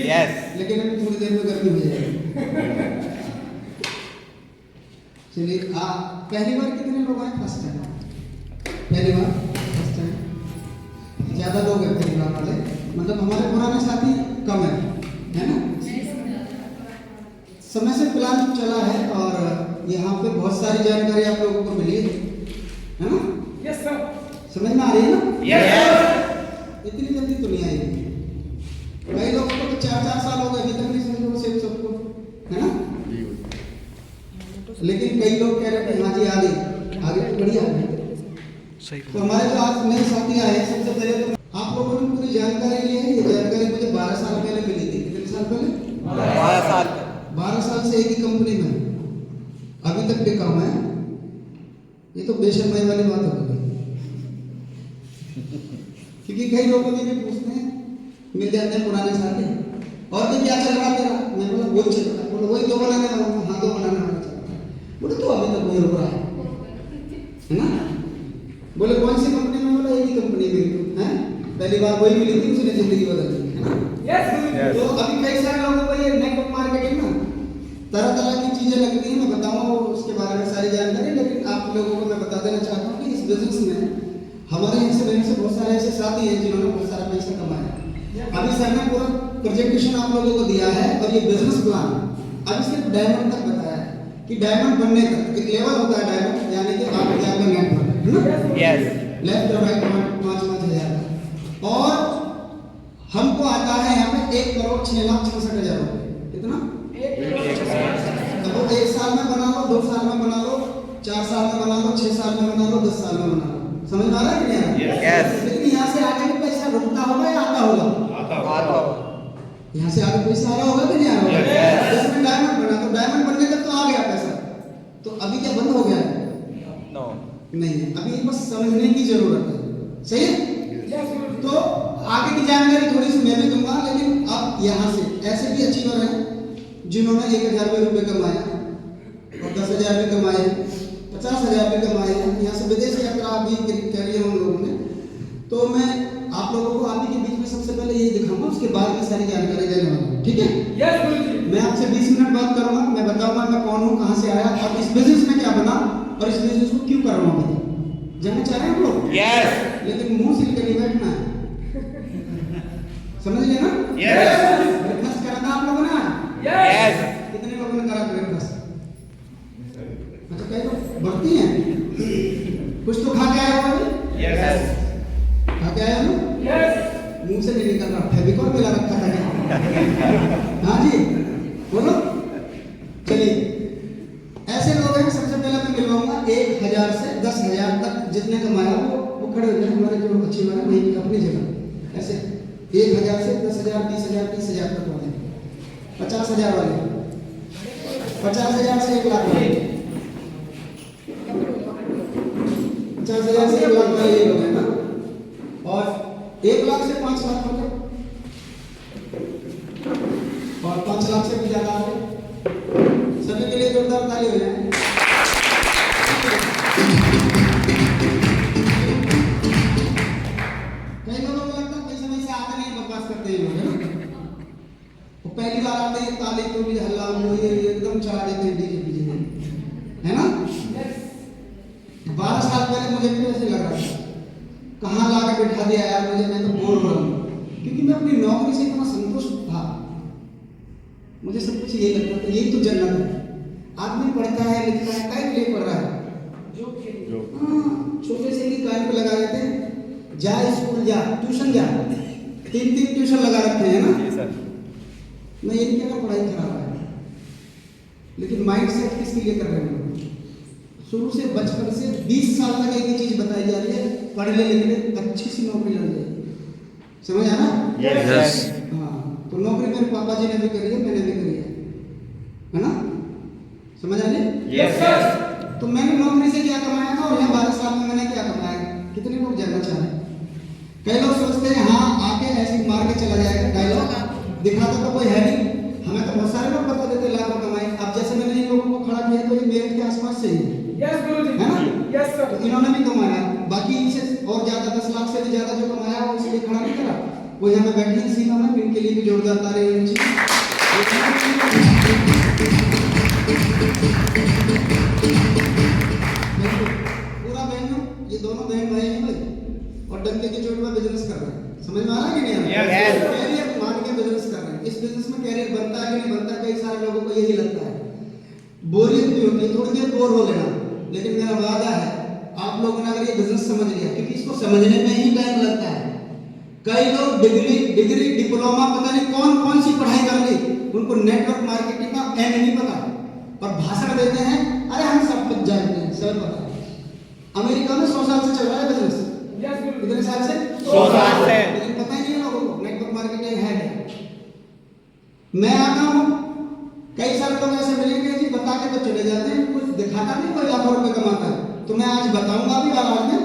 Yes. लेकिन अभी थोड़ी देर में गर्मी हो जाएगी। चलिए, पहली बार कितने लोग आए? फर्स्ट टाइम, पहली बार, फर्स्ट टाइम। ज़्यादा लोग हैं पहली बार वाले, मतलब हमारे पुराने साथी कम है ना? समय से प्लान चला है और यहाँ पे बहुत सारी जानकारी आप लोगों को मिली है ना? Yes sir. समझ में आ रही है ना? यस। इतनी जल्दी तो नहीं आएगी। कई लोगों को तो 4-4 साल हो गए, अभी तक नहीं समझ सिर्फ सबको, है ना? लेकिन कई लोग कह रहे हैं हाँ जी आगे तो बढ़िया है। तो हमारे जो आज नए साथी आए हैं, सबसे पहले तो आप लोगों ने पूरी जानकारी ली है। ये जानकारी मुझे 12 साल पहले मिली थी। कितने साल पहले? 12 साल। 12 साल से एक ही कंपनी में अभी तक टिका हुआ है। ये तो बेशर्माई वाली बात हो गई, क्योंकि कई लोग मुझे भी पूछते हैं, मिल जाते हैं पुराने साथी, और भी क्या चल रहा तेरा? मैं बोला वही चल रहा है। बोला वही दो बनाने वाला हूँ। हाँ, दो बनाने वाला चल रहा है। बोले तो अभी तक वही रुक रहा है ना? बोले कौन सी कंपनी में? बोला एक ही कंपनी में है। पहली बार वही मिली थी, उसने जिंदगी बदल दी, है ना? यस। तो अभी कई सारे लोगों को ये नेटवर्क मार्केटिंग ना तरह तरह की चीजें लगती हैं। मैं बताऊंगा उसके बारे में सारी जानकारी, लेकिन आप लोगों को मैं बता देना चाहता हूँ कि इस बिजनेस में हमारे यहाँ से मेरे से बहुत सारे ऐसे साथी हैं जिन्होंने बहुत सारा पैसा कमाया। अभी सर ने पूरा प्रोजेक्टेशन आप लोगों को दिया है और ये बिजनेस प्लान अभी सिर्फ डायमंड तक बताया है कि डायमंड बनने तक एक लेवल होता है डायमंड, यानी कि आप आपका नेटवर्क है ना? यस। लेफ्ट और राइट 5-5 हजार, और हमको आता है यहाँ पे 1,06,66,000 रुपए। कितना? 1,06,66,000। अब वो 1 साल में बना लो, 2 साल में बना लो, 4 साल में बना लो, 6 साल में बना लो, 10 साल में बना लो। समझ में आ रहा है कि नहीं आ रहा? यस। लेकिन यहाँ से आगे भी पैसा रुकता होगा या आता होगा? आता होगा। यहाँ से आगे पैसा आ रहा होगा कि नहीं आ रहा होगा? Yes. इसमें डायमंड बना, तो डायमंड बनने तक तो आ गया पैसा, तो अभी क्या बंद हो गया है? नो। नहीं, अभी बस समझने की जरूरत है। सही है? तो आगे की जानकारी थोड़ी सी मैं भी दूंगा, लेकिन अब यहाँ से ऐसे भी अचीवर हैं जिन्होंने 1,000 रुपये कमाया और 10,000 भी कमाए, 50,000 भी कमाए हैं। यहाँ से विदेश यात्रा भी करी है उन लोगों ने। तो मैं आप लोगों को आप ही के बीच में सबसे पहले ये दिखाऊंगा, उसके बाद में सारी जानकारी देने वाला हूँ। ठीक है? यस गुरुजी। मैं आपसे 20 मिनट बात करूंगा, मैं बताऊंगा मैं कौन हूँ, कहाँ से आया और इस बिजनेस में क्या बना और इस बिजनेस को क्यों कर रहा हूँ। अभी जानना चाह रहे हैं आप लोग? यस। लेकिन मुंह सिल के नहीं बैठना है, समझ गए ना? यस। ब्रेकफास्ट करा था आप लोगों ने? यस। कितने लोगों ने करा ब्रेकफास्ट? अच्छा, कई लोग बढ़ती हैं, कुछ तो खा के आए हो अभी? यस। खा के आए हो ना? यस। मुंह से नहीं निकल रहा, फेविकॉल मिला रखा था क्या? हाँ जी, बोलो। चलिए, ऐसे लोग हैं, सबसे पहले मैं मिलवाऊंगा 1,000 से 10,000 तक जितने कमाया वो खड़े हो जाए हमारे जो अच्छी बात है वहीं की अपनी जगह। ऐसे 1,000 से 10,000, 20,000, 30,000 तक वाले, 50,000 वाले, 50,000 से 1 लाख वाले, 50,000 से 1 लाख वाले ये लोग हैं ना, और 1 लाख से 5 लाख वाले, और 5 लाख से भी ज्यादा वाले। सभी के लिए जोरदार ताली हो जाए। कई लोगों को लगता है पैसे वैसे आते नहीं, बकवास करते हैं लोग, है ना? वो पहली बार आते हैं, ताली तो भी हल्ला ये एकदम चला देते हैं डीजे पीजे, है ना? 12 साल पहले मुझे भी ऐसे लग रहा था, कहाँ ला के बैठा दिया यार मुझे, मैं तो बोर हो रहा हूँ, क्योंकि मैं अपनी नौकरी से इतना संतुष्ट था। मुझे सब कुछ ये लगता था यही तो जन्नत है। आदमी पढ़ता है, लिखता है, काय के लिए पढ़ रहा है? छोटे से ही कान पे लगा देते हैं, जा स्कूल जा, ट्यूशन जा, 3-3 ट्यूशन लगा रखे हैं ना? जी सर। मैं ये नहीं कह रहा पढ़ाई खराब है, लेकिन माइंड सेट किसके लिए कर रहे हैं? शुरू से बचपन से 20 साल तक एक ही चीज बताई जा रही है, पढ़ ले लिख ले, अच्छी सी नौकरी लग जाएगी। समझ आना? यस। हाँ, तो नौकरी मेरे पापा जी ने भी करी है, मैंने भी करी है ना? समझ आ रही? Yes sir. तो मैंने नौकरी से क्या कमाया था और यहाँ 12 साल में मैंने क्या कमाया? कितने लोग जानना चाह रहे हैं? कई लोग सोचते हैं हाँ आके ऐसे मार के चला जाएगा, डायलॉग दिखाता तो कोई है नहीं। हमें तो बहुत सारे लोग बता देते लाखों कमाए। अब जैसे मैंने इन लोगों को खड़ा किया तो ये मेरठ के आसपास से ही है। यस गुरुजी। है ना? Yes sir. तो इन्होंने भी कमाया, बाकी इनसे और ज्यादा 10 लाख से भी ज्यादा जो कमाया वो इसलिए खड़ा नहीं करा, वो यहाँ पे बैठी हैं सीमा में, इनके लिए भी जोरदार तालियां होनी चाहिए। पूरा बहनों, ये दोनों बहन भाई हैं भाई, और डंके की चोट में बिजनेस कर रहे हैं। समझ में आ रहा है कि नहीं आ रहा? Yes. कैरियर मान के बिजनेस कर रहे हैं। इस बिजनेस में कैरियर बनता है कि नहीं बनता, कई सारे लोगों को यही लगता है। बोरियत भी होती है, थोड़ी देर बोर हो लेना, लेकिन मेरा वादा है आप लोगों ने अगर ये बिजनेस समझ लिया, क्योंकि इसको समझने में ही टाइम लगता है। कई लोग डिग्री डिप्लोमा पता नहीं कौन सी पढ़ाई कर ली, उनको नेटवर्क मार्केटिंग का एम नहीं पता, और भाषण देते हैं अरे हम सब कुछ जानते हैं, सब पता है। अमेरिका में 100 साल से चल रहा है बिजनेस, कितने साल से? 100 साल से। लेकिन पता ही नहीं है लोगों को नेटवर्क मार्केटिंग है क्या। मैं आता हूँ, कई सारे लोग ऐसे मिलेंगे जी बता के तो चले जाते हैं, कुछ दिखाता नहीं, कोई लाखों रुपए कमाता है। तो मैं आज बताऊंगा भी, और आज मैं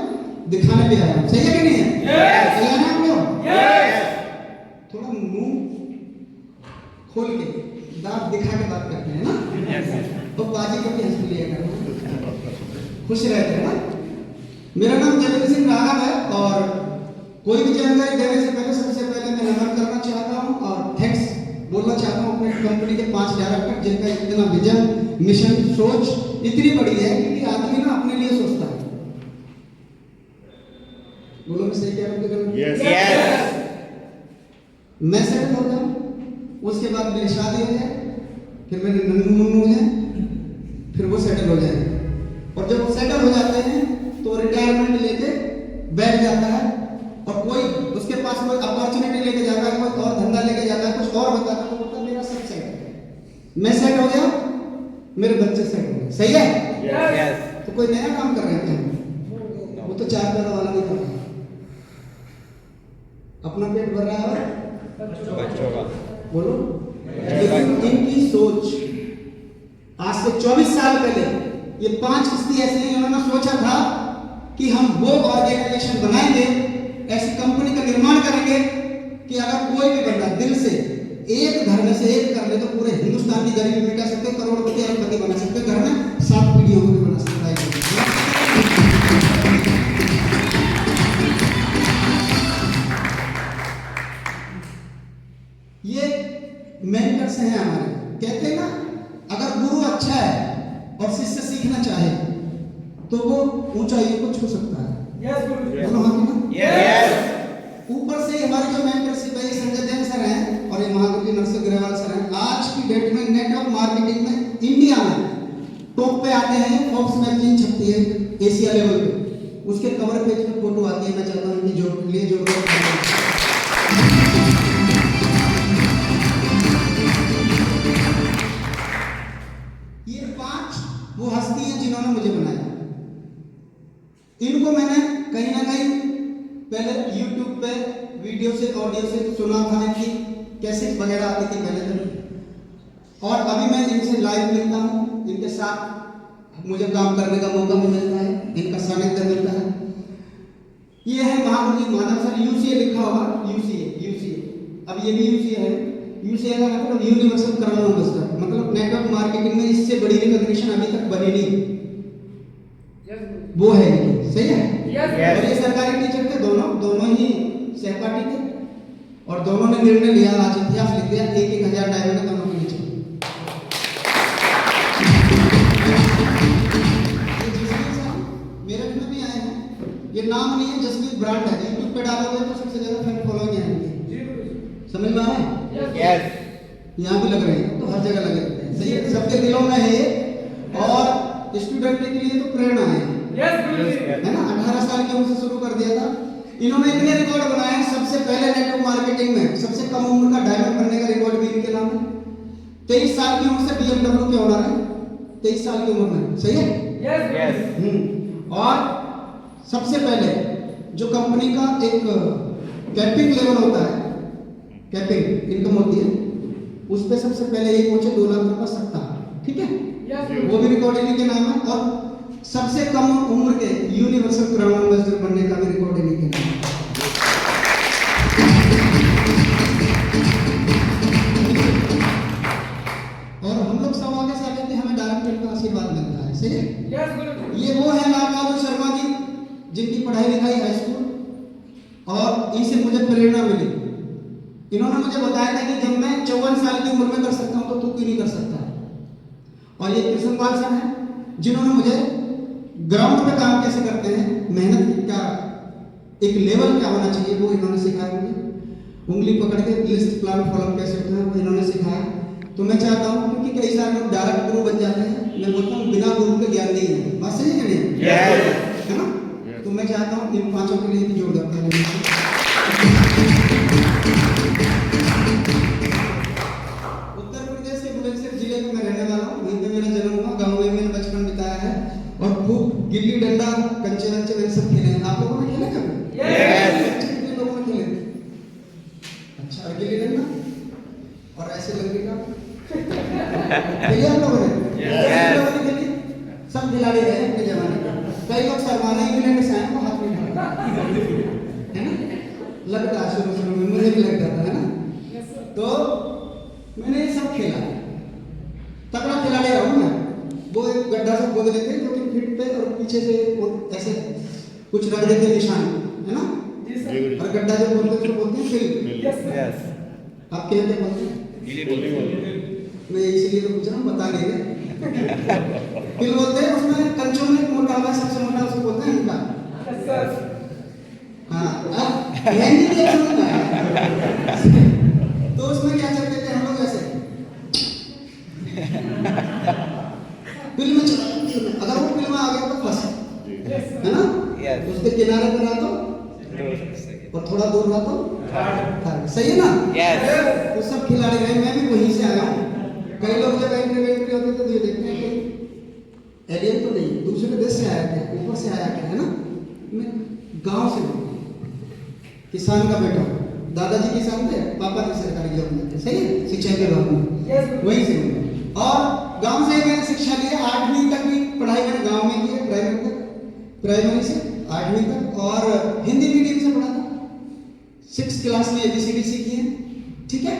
दिखाने भी आया हूँ। सही है कि नहीं है? सही है ना आप लोग? थोड़ा मुंह खोल के दांत दिखा के बात करते हैं ना, तो बाजी को भी हंस लिया करो, खुश रहते हैं ना। मेरा नाम जगदीश सिंह राघव है, और कोई भी जानकारी देने से पहले सबसे पहले मैं नमन करना चाहता हूँ और थैंक्स बोलना चाहता हूँ अपने कंपनी के 5 डायरेक्टर, जिनका इतना विजन, मिशन, सोच इतनी बड़ी है कि आदमी ना अपने लिए सोचता है। बोलो मैं सही कह रहा हूँ? Yes. मैं सेटल हो जाऊँ, उसके बाद मेरी शादी हो जाए, फिर मेरे नन्नू मुन्नू हो जाए, फिर वो सेटल हो जाए, और जब वो सेटल हो जाते हैं तो रिटायरमेंट लेके बैठ जाता है, और कोई उसके पास कोई अपॉर्चुनिटी लेके जाता है, कोई और धंधा लेके जाता है, कुछ और बताता है, तो मतलब मेरा सब सेट है। मैं सेट हो गया, मेरे बच्चे सेट हो गए। सही है? Yes. तो कोई नया काम कर रहे हैं क्या? वो तो 4 पैरों वाला नहीं कर रहा है, अपना पेट भर रहा है बच्चों का। बोलो। लेकिन इनकी सोच आज से 24 साल पहले ये 5 किस्ती ऐसी हैं, इन्होंने सोचा था कि हम वो ऑर्गेनाइजेशन बनाएंगे, ऐसी कंपनी का निर्माण करेंगे कि अगर कोई भी बंदा दिल से एक घर में से एक कर ले तो पूरे हिंदुस्तान की गरीबी मिटा सकते, करोड़पति अरबपति बना सकते, घर में 7 पीढ़ियों को भी बना सकता है। ये मेंटर्स हैं हमारे, कहते हैं ना अगर गुरु अच्छा है और शिष्य सीखना चाहे तो वो ऊंचाइयों को छू सकता है। बोलो हाँ कि ना? Yes. ऊपर से हमारे जो मेंटरशिप है, संजय जैन सर हैं और ये महागुरु नरसिंह ग्रेवाल सर हैं, आज की डेट में नेटवर्क मार्केटिंग में इंडिया में टॉप पे आते हैं। फोर्ब्स मैगजीन छपती है एशिया लेवल पे, उसके कवर पेज पे फोटो आती है। मैं चाहता हूँ कि जोड़ लिए ये 5 वो हस्ती हैं जिन्होंने मुझे बनाया। इनको मैंने कहीं ना कहीं पहले YouTube पे वीडियो से ऑडियो से सुना था, इनकी कैसेट वगैरह आती थी पहले तो, और अभी मैं इनसे लाइव मिलता हूँ, इनके साथ मुझे काम करने का मौका भी मिलता है, इनका सानिध्य मिलता है। ये है महागुरु माधव सर, यूसीए लिखा होगा, यूसीए अब ये भी यूसीए है। यूसीए का मतलब यूनिवर्सल क्राउन एम्बेसडर, मतलब नेटवर्क मार्केटिंग में इससे बड़ी रिकॉग्निशन अभी तक बनी नहीं, वो है ये। सही है? और ये सरकारी टीचर थे, दोनों ही सहपाठी थे, और दोनों ने निर्णय लिया, आज इतिहास लिख दिया, 1,000 डायमंड दोनों के नीचे। मेरठ में भी आए हैं, ये नाम नहीं है, जसमीत ब्रांड है, यूट्यूब पे डालोगे तो सबसे ज्यादा फैन फॉलोइंग आएंगे। समझ में आ रहा है? Yes. यहाँ भी लग रहे हैं, तो हर जगह लगे रहते हैं। सही है? सबके दिलों में है ये, और स्टूडेंट के लिए तो प्रेरणा है ना। 18 साल की उम्र से शुरू कर दिया था इन्होंने, इतने रिकॉर्ड बनाए हैं। सबसे पहले नेटवर्क मार्केटिंग में सबसे कम उम्र का डायमंड बनने का रिकॉर्ड भी इनके नाम है। 23 साल की उम्र से BMW के ओनर है, 23 साल की उम्र में। सही है? Yes. और सबसे पहले जो कंपनी का एक कैपिंग लेवल होता है, कैपिंग इनकम होती है, उस पे सबसे पहले ये पहुंचे 2 लाख रुपए सप्ताह। ठीक है? वो भी रिकॉर्ड इन्हीं के नाम है, और सबसे कम उम्र के यूनिवर्सल क्राउन एम्बेसडर बनने का भी रिकॉर्ड इन्हीं के नाम है। और हम लोग सब आगे से आगे हमें डायरेक्टर का आशीर्वाद मिलता है। सही है? ये वो है लाल बहादुर शर्मा जी, जिनकी पढ़ाई लिखाई हाई स्कूल, और इनसे मुझे प्रेरणा मिली। इन्होंने मुझे बताया था कि जब मैं 54 साल की उम्र में कर सकता हूँ तो तू क्यों नहीं कर सकता। और ये कृष्णपाल सर हैं जिन्होंने मुझे ग्राउंड पे काम कैसे करते हैं, मेहनत का एक लेवल क्या होना चाहिए वो इन्होंने सिखाया मुझे। उंगली पकड़ के लिस्ट प्लान फॉलो कैसे होता है वो इन्होंने सिखाया। तो मैं चाहता हूँ क्योंकि कई सारे लोग डायरेक्ट गुरु बन जाते हैं, मैं बोलता हूँ बिना गुरु के ज्ञान नहीं है। बात सही है कि नहीं? Yes. है ना? तो मैं चाहता हूँ इन पांचों के लिए भी जोरदार तालियां। उत्तर प्रदेश के बुलंदशहर जिले में मैं रहने वाला हूँ, वहीं पे मेरा जन्म हुआ, गाँव में मैंने बचपन बिताया है और खूब गिल्ली डंडा कंचे वंचे मैंने सब खेले हैं। आप लोगों ने खेले कभी? Yes. कितने लोगों ने खेले? अच्छा, और गिल्ली डंडा और ऐसे लंगे का खेले आप लोगों ने? Yes. लोगों ने खेली? सब खिलाड़ी रहे अपने जमाने में। कई लोग शर्माने इंग्लैंड से आए वो हाथ नहीं उठाते, है ना? लगता है शुरू में मुझे भी लग जाता है ना। तो मैंने ये सब खेला, तगड़ा खिलाड़ी रहा हूँ मैं। वो एक गड्ढा से खोद देते हैं 2-3 फीट पे और पीछे से वो ऐसे कुछ रख देते हैं निशान, है ना? जी सर। और गड्ढा जो बोलते हैं उसको बोलते हैं फिल। Yes sir. Yes. आप क्या बोलते हैं? मैं इसलिए तो पूछ रहा हूँ, बता नहीं रहे। फिल बोलते हैं, उसमें कंचों में एक मोटा होगा, सबसे मोटा उसको बोलते हैं इनका। Yes sir. हाँ, अब हिंदी में समझ में आया। तो उसमें क्या करते थे हम लोग ऐसे फिल्म में चला, अगर वो फिल्म में आ गया तो फंस, है ना? Yes. उसके किनारे पे रहा तो और थोड़ा दूर रहा तो सही है ना? Yes. तो सब खिलाड़ी रहे, मैं भी वहीं से आया हूँ। कई लोग जब एंट्री होते थे तो ये देखते हैं कि एलियन तो नहीं, दूसरे देश से आया क्या, ऊपर से आया क्या, है ना? मैं गांव से हूँ, किसान का बेटा हूँ। दादाजी किसान थे, पापा जी सरकारी जॉब में थे, सही है, शिक्षा विभाग में, वहीं से हूँ। और गांव से मैंने शिक्षा ली है, 8वीं तक की पढ़ाई मैंने गांव में की है, प्राइमरी से 8वीं तक, और हिंदी मीडियम से पढ़ा था। 6th क्लास में ABCD सीखी है, ठीक है?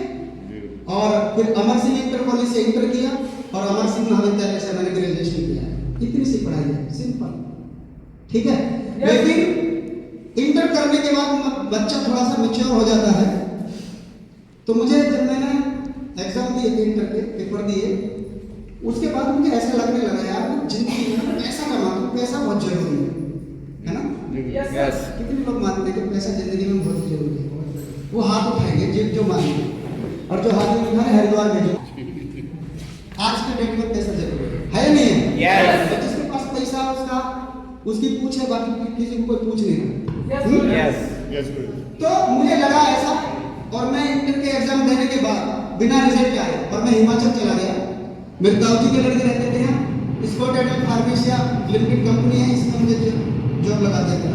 और फिर अमर सिंह इंटर कॉलेज से इंटर किया और अमर सिंह महाविद्यालय से मैंने ग्रेजुएशन किया है। इतनी सी पढ़ाई है, सिंपल, ठीक है? लेकिन इंटर करने के बाद बच्चा थोड़ा सा मैच्योर हो जाता है। तो मुझे जब मैंने एग्जाम दिए थे, इंटर के पेपर दिए, उसके बाद मुझे ऐसा लगने लगा यार जिंदगी में पैसा कमाना, पैसा बहुत जरूरी है ना? Yes Yes. सर। कितने लोग मानते हैं कि पैसा जिंदगी में बहुत जरूरी है? वो हाथ उठाएंगे जो मानेंगे, और जो हाथ नहीं उठाए हरिद्वार भेजो। आज के डेट में पैसा जरूरी है या नहीं है? Yes. तो जिसके पास पैसा है उसकी पूछ है, बाकी किसी को कोई पूछ नहीं रहा। Yes sir. Yes. तो मुझे लगा ऐसा, और मैं इंटर के एग्जाम देने के बाद बिना रिजल्ट आए और मैं हिमाचल चला गया। मेरे दाऊजी के लड़के रहते थे यहाँ, स्कॉट एटल फार्मेसिया लिमिटेड कंपनी है, इसमें मुझे जॉब लगा दिया था।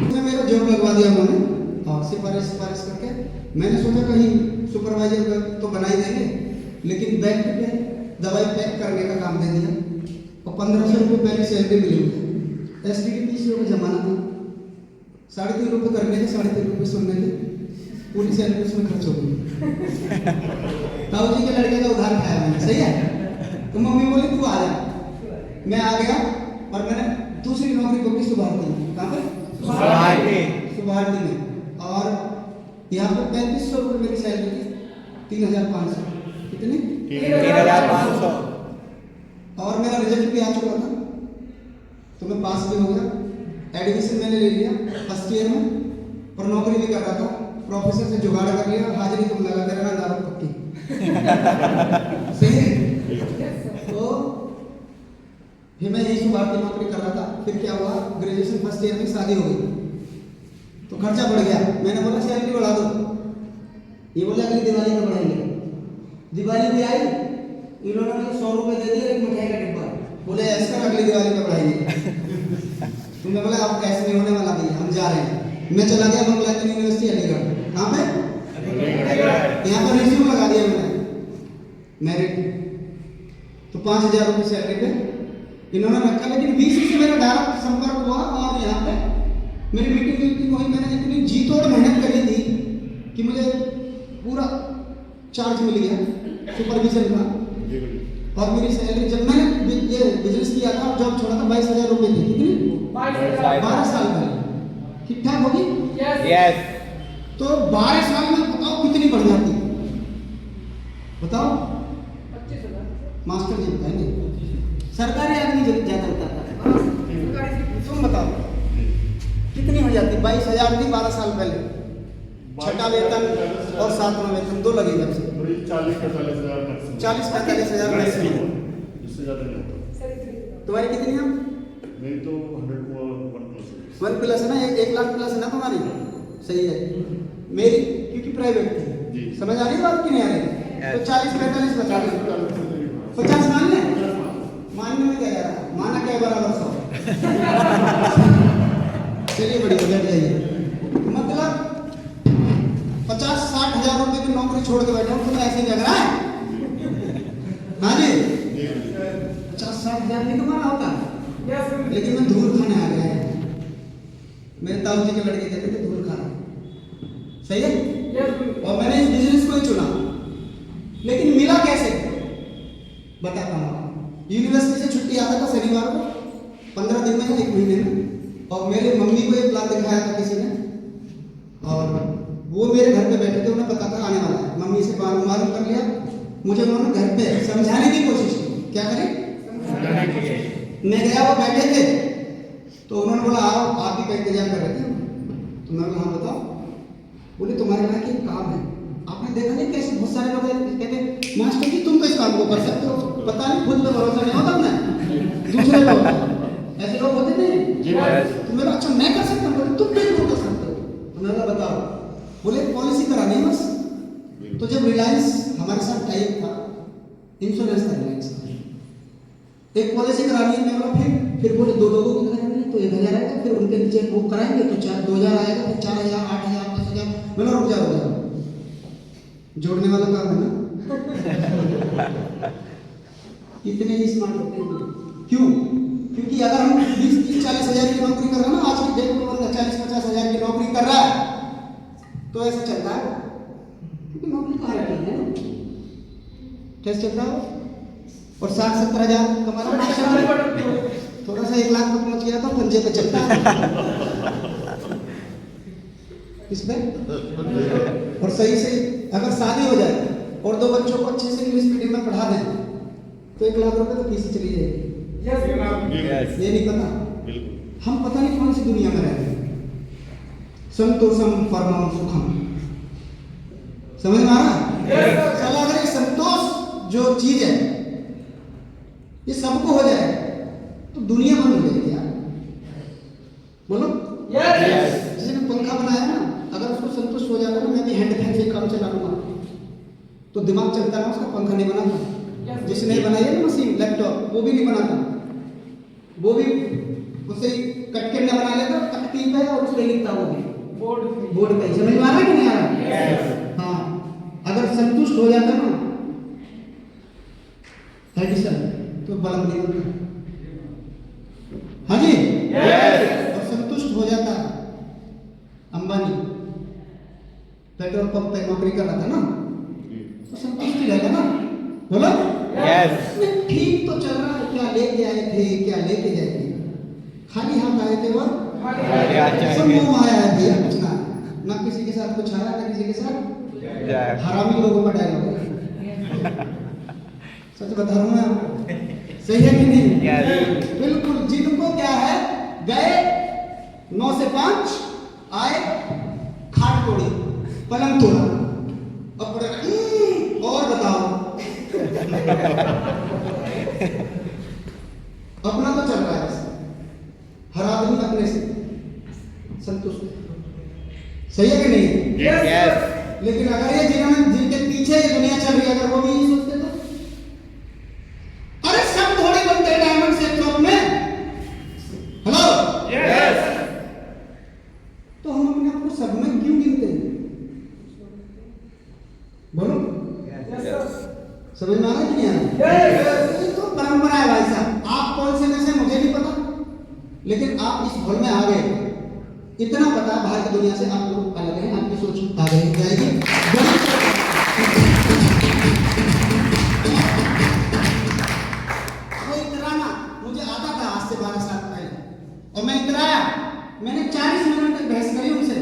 इसमें मेरा जॉब लगवा दिया उन्होंने, और सिफारिश करके मैंने सोचा कहीं सुपरवाइजर तो बना ही देंगे, लेकिन बैंक पे दवाई पैक करने का काम दे दिया और 1500 रुपये पहले सैलरी मिली मुझे। STD PCO का जमाना था, 3.5 रुपये करने थे, 3.5 रुपये सुनने थे, पूरी सैलरी उसमें खर्च हो गई। ताऊ जी के लड़के का उधार खाया मैंने, सही है? तो मम्मी बोली तू आ जा। मैं आ गया और मैंने दूसरी नौकरी पकड़ी सुभारती में। कहाँ पर? सुभारती में। और यहाँ पे 3500 रुपये मेरी सैलरी थी, 3500। कितनी? 3,500. और मेरा रिजल्ट भी आ चुका था, तो मैं पास भी हो गया। एडमिशन मैंने ले लिया फर्स्ट ईयर में, और नौकरी भी कर रहा था। प्रोफेसर से जुगाड़ कर लिया, हाजिरी तुम लगा देना, दारू पक्की। सही है? तो फिर मैं यही सुभारती नौकरी कर रहा था। फिर क्या हुआ, ग्रेजुएशन फर्स्ट ईयर में शादी हो गई, तो खर्चा बढ़ गया। मैंने बोला सैलरी बढ़ा दो, ये बोला अगली दिवाली में बढ़ाएंगे। दिवाली भी आई, इन्होंने मुझे 100 रुपये दे दिया, एक मिठाई का डिब्बा, बोले ऐसा अगली दिवाली में बढ़ाएंगे। तो मैं बोला अब ऐसे नहीं होने वाला भैया, हम जा रहे हैं। मैं चला गया मंगलाचरण यूनिवर्सिटी अलीगढ़। कहाँ पे? यहाँ पर रिज्यूम लगा दिया मैंने, मेरिट। तो 5000 रुपये सैलरी पे इन्होंने रखा, लेकिन BC से मेरा डायरेक्ट संपर्क हुआ और यहाँ पे मेरी मीटिंग हुई। मैंने इतनी जी तोड़ मेहनत करी थी कि मुझे पूरा चार्ज मिल गया सुपरविजन का। और मेरी सैलरी जब मैंने ये बिजनेस किया था, जॉब छोड़ा था, 22,000 रुपये थी। कितनी? 12 साल पहले। ठीक ठाक होगी? Yes. तो 12 साल में बताओ कितनी बढ़ जाती, बताओ मास्टर जी बताएंगे। सरकारी आदमी ज्यादा बताता है, तुम बताओ कितनी हो जाती? 22,000 थी 12 साल पहले, छठा वेतन और 7वां वेतन दो लगे जब से 40-45,000 मैक्सिमम। 40-45,000 मैक्सिमम। इससे ज्यादा नहीं होता। तुम्हारी कितनी है? मेरी तो 101+। 1 प्लस है ना, 1 लाख प्लस है ना तुम्हारी, सही है। मेरी क्योंकि प्राइवेट थी, जी। समझ आ रही है बात कि नहीं आ रही? तो 40-45 बचा ली, 50 मान लें, मानने में क्या जा रहा है, माना क्या बराबर 100। चलिए बढ़िया, बैठ जाइए। मतलब 50-60 हजार रुपए की नौकरी छोड़ के बैठा हूँ, तुम्हें ऐसे ही लग रहा है? हाँ जी, 50-60 हजार नहीं कमाना होता, लेकिन मैं धूल खाने आ गया है। मेरे ताऊ जी के लड़के कहते थे धूल खाना, सही है। और मैंने इस बिजनेस को ही चुना, लेकिन मिला कैसे बताता हूँ। यूनिवर्सिटी से छुट्टी आता था शनिवार को, 15 दिन में, 1 महीने में, और मेरे मम्मी को एक प्लान दिखाया था किसी ने, और वो मेरे घर पे बैठे थे, उन्हें पता था आने वाला है। मम्मी से मालूम कर लिया, मुझे उन्होंने घर पे समझाने की कोशिश की। क्या करें? मैं गया, वो बैठे थे, तो उन्होंने बोला आओ, आप ही का इंतजार कर रहे थे। तो मैं बोला हाँ बताओ। बोले तुम्हारे यहाँ की काम है, आपने देखा नहीं कैसे बहुत सारे लोग कहते मास्टर जी तुम तो इस काम को कर सकते हो, पता नहीं खुद पे भरोसा नहीं होता अपने, दूसरे लोग ऐसे लोग होते नहीं। तो मेरा अच्छा मैं कर सकता हूँ, तुम भी क्यों कर सकते हो? तो मैं बोला बताओ। बोले पॉलिसी करानी है बस। तो जब रिलायंस हमारे साथ टाइप था, इंश्योरेंस था रिलायंस, एक पॉलिसी करानी है। मैं बोला फिर बोले 2 लोगों की करानी है तो 1,000 आएगा, फिर उनके नीचे बुक कराएंगे तो 2,000 आएगा, फिर 4,000, 8,000, 10,000। बोला रुक जाओ, जोड़ने वाला काम है ना। इतने ही स्मार्ट होते हैं, क्यों? क्योंकि अगर हम 20-40 हजार की नौकरी कर रहे हैं ना, आज की डेट में बंदा 40-50 हजार की नौकरी कर रहा है, तो ऐसे चलता है, क्योंकि नौकरी कहाँ रहती है, कैसे चलता है? और 60-70 हजार कमा रहा है, थोड़ा सा 1 लाख तक पहुंच गया तो पंजे पे चलता है। इसमें और सही से अगर शादी हो जाए और 2 बच्चों को अच्छे से इंग्लिश मीडियम में पढ़ा दें तो 1 लाख रुपए तो फीस चली जाएगी। ये नहीं पता, हम पता नहीं कौन सी दुनिया में रहते हैं। संतोषम परमम सुखम, समझ में आ रहा है? चलो अगर ये संतोष जो चीज है ये सबको हो जाए तो दुनिया बंद हो जाएगी यार, बोलो। जिसने पंखा बनाया ना, अगर उसको संतुष्ट हो जाता ना, मैं भी हैंड फैन से काम चला लूंगा तो दिमाग चलता ना, उसका पंखा नहीं बनाता। जिसने बनाई है ना मशीन, लैपटॉप, वो भी नहीं बनाता, वो भी उसे कट के न बना लेता, तकतीब है और उसमें लिखता, वो भी बोर्ड पे। समझ में आ रहा है कि नहीं आ रहा? हाँ, अगर संतुष्ट हो जाता ना एडिसन तो बल्ब नहीं बनता। हाँ जी, और संतुष्ट हो जाता अंबानी, पेट्रोल पंप पे नौकरी कर रहा था ना, तो संतुष्ट ही रहता ना, बोलो। ठीक तो चल रहा है, क्या लेके आए थे, क्या लेके जाएंगे, खाली हाथ आए थे, वह सब मुंह आया है भैया, कुछ ना किसी के साथ कुछ आया, ना किसी के साथ। हरामी लोगों का डायलॉग है, सच बता रहा हूँ मैं आपको, सही है कि नहीं? बिल्कुल। जिनको क्या है, गए 9 से 5, आए खाट तोड़ी, पलंग तोड़ा, अब और बताओ। अपना तो चल रहा है, हर आदमी अपने से संतुष्ट, सही है कि नहीं? लेकिन अगर ये जिनके पीछे ये दुनिया चल रही है, अगर वो भी यही सोचते तो, अरे सब थोड़े बनते डायमंड से चौक में, हेलो, तो हम अपने आप को सब में क्यों गिनते हैं, बोलो। समझ में आ रहा है कि नहीं आ रहा? ये तो परंपरा है भाई साहब, आप कौन से में से मुझे नहीं पता, लेकिन आप इस भूल में आ गए, इतना पता बाहर की दुनिया से आप लोग अलग हैं, आपकी सोच आगे जाएगी। वो इतराना मुझे आता था आज से 12 साल पहले, और मैं इतराया, मैंने 40 मिनट तक बहस करी उनसे,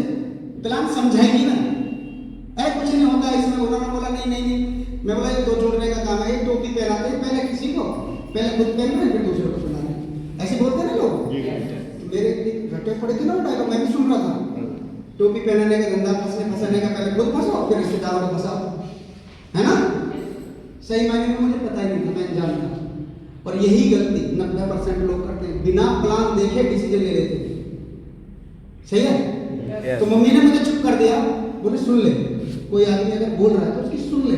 प्लान समझाएगी ना, अरे कुछ नहीं मैं बोला ये दो जोड़ने का काम है, एक टोपी पहनाते हैं पहले किसी को, पहले खुद पहनना फिर दूसरे को सुनाना, ऐसे बोलते हैं ना लोग। जी तो मेरे रटे पड़े थे ना वो डायलॉग, मैं भी सुन रहा था। टोपी पहनाने का धंधा, फंसाने का पहले खुद फंसो फिर रिश्तेदारों को फंसाओ, है ना। सही मायने में मुझे पता ही नहीं था, मैं जानता। और यही गलती 90% लोग करते हैं, बिना प्लान देखे डिसीजन ले लेते हैं। सही है। तो मम्मी ने मुझे चुप कर दिया, बोले सुन ले, कोई आदमी अगर बोल रहा है तो उसकी सुन ले,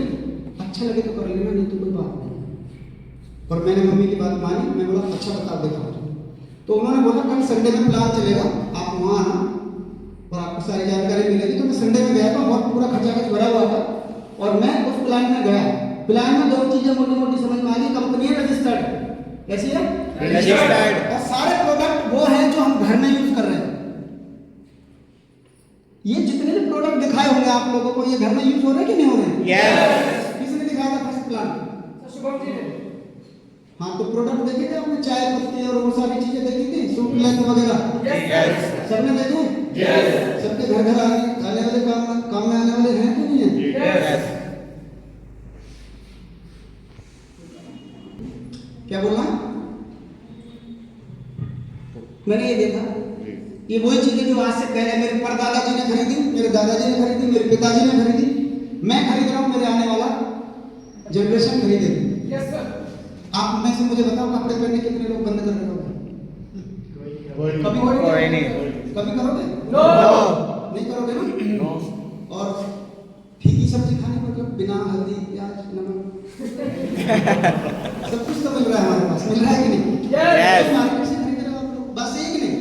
अच्छा लगे तो कर लेना, नहीं तो कोई बात नहीं। और मैंने मम्मी की बात मानी, मैं बोला अच्छा बता दिखाओ। तो उन्होंने बोला कल संडे में प्लान चलेगा, आप वहाँ आना और आपको सारी जानकारी मिलेगी। तो मैं संडे में गया था, बहुत पूरा खचाखच भरा हुआ था, और मैं उस प्लान में गया। प्लान में दो चीजें मोटी मोटी समझ में आ गई, कंपनी है रजिस्टर्ड, कैसी है रजिस्टर्ड, और सारे प्रोडक्ट वो हैं जो हम घर में यूज कर रहे हैं। ये जितने भी प्रोडक्ट दिखाए होंगे आप लोगों को, ये घर में यूज हो रहे हैं कि नहीं हो रहे हैं? किसने दिखाया था फर्स्ट प्लान? हाँ, तो प्रोडक्ट देखे थे आपने, चाय पत्ती और वो सारी चीजें देखी थी, सूप लेंथ वगैरह सबने देखे? सबके घर घर आने वाले काम में आने वाले हैं कि नहीं है? क्या बोलना? मैंने ये देखा, ये वही चीजें जो आज से पहले मेरे परदादा जी ने खरीदी, मेरे दादाजी ने खरीदी, मेरे पिताजी ने खरीदी, मैं खरीद रहा हूँ, मेरे आने वाला जनरेशन खरीदेगी। आप में से मुझे बताओ, कपड़े पहनने कितने लोग बंद कर रहे होंगे? कभी कोई नहीं। कभी करोगे? नहीं करोगे ना? नो। और फीकी सब्जी खाने मतलब बिना हल्दी प्याज नमक सब कुछ तो मिल रहा है हमारे पास, मिल रहा है कि नहीं? मार्केट से खरीद रहे हो आप लोग, बस एक नहीं।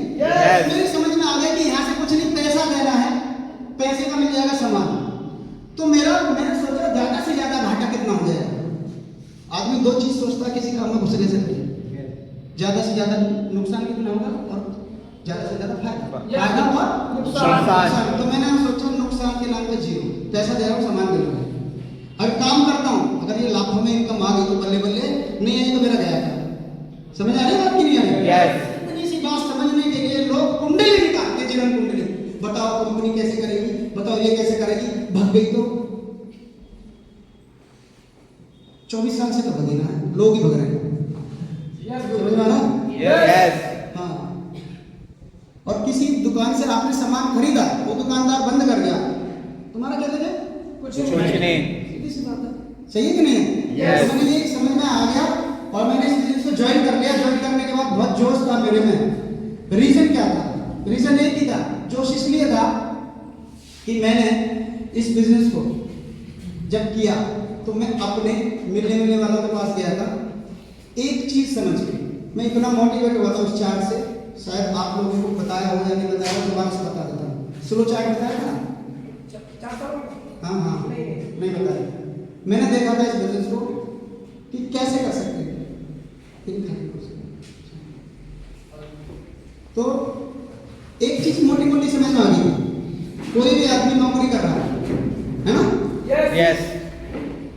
मेरी समझ में आ गया कि यहाँ से कुछ नहीं, पैसा देना है, पैसे का मिल जाएगा सामान। तो मैंने सोचा ज्यादा से ज्यादा घाटा कितना हो जाएगा। आदमी दो चीज सोचता है किसी काम में घुसने से पहले, ज्यादा से ज्यादा नुकसान कितना होगा और ज्यादा से ज्यादा फायदा और नुकसान। तो मैंने सोचा नुकसान के नाम पे जीरो, पैसा दे रहा हूँ, सामान मिल रहा है। अगर काम करता हूँ, अगर ये लाखों में इनकम आ गई तो बल्ले बल्ले, नहीं आई तो मेरा गया था। समझ आ रही है बात की नहीं आ रही? इतनी सी बात समझने के लिए लोग कुंडली निकालते, जीवन कुंडली। बताओ कंपनी कैसे करेगी, बताओ ये कैसे करेगी, भग गई तो 24 साल से तो भगे ना, लोग ही भग रहे हैं। समझ में आ रहा? हाँ। और किसी दुकान से आपने सामान खरीदा, वो दुकानदार बंद कर गया, तुम्हारा क्या लगे? कुछ नहीं। सीधी सी बात है, सही है कि नहीं? तो मैंने ये समझ में आ गया और मैंने इस बिजनेस को ज्वाइन कर लिया। ज्वाइन करने के बाद बहुत जोश था मेरे में। रीजन क्या था? रीजन एक ही था, जोश इसलिए था कि मैंने इस बिजनेस को जब किया तो मैं अपने मिलने वालों के पास गया था, एक चीज समझ के मैं इतना मोटिवेट हुआ था उस चार्ट से। शायद आप लोगों को बताया हो या नहीं बताया हो, दोबारा से बता देता हूँ। स्लो चार्ट बताया था? हाँ, नहीं बताया। मैंने देखा था इस बिजनेस को कि कैसे कर सकते हैं। तो एक चीज मोटी मोटी समझ में आ गई, कोई भी आदमी नौकरी कर रहा है ना?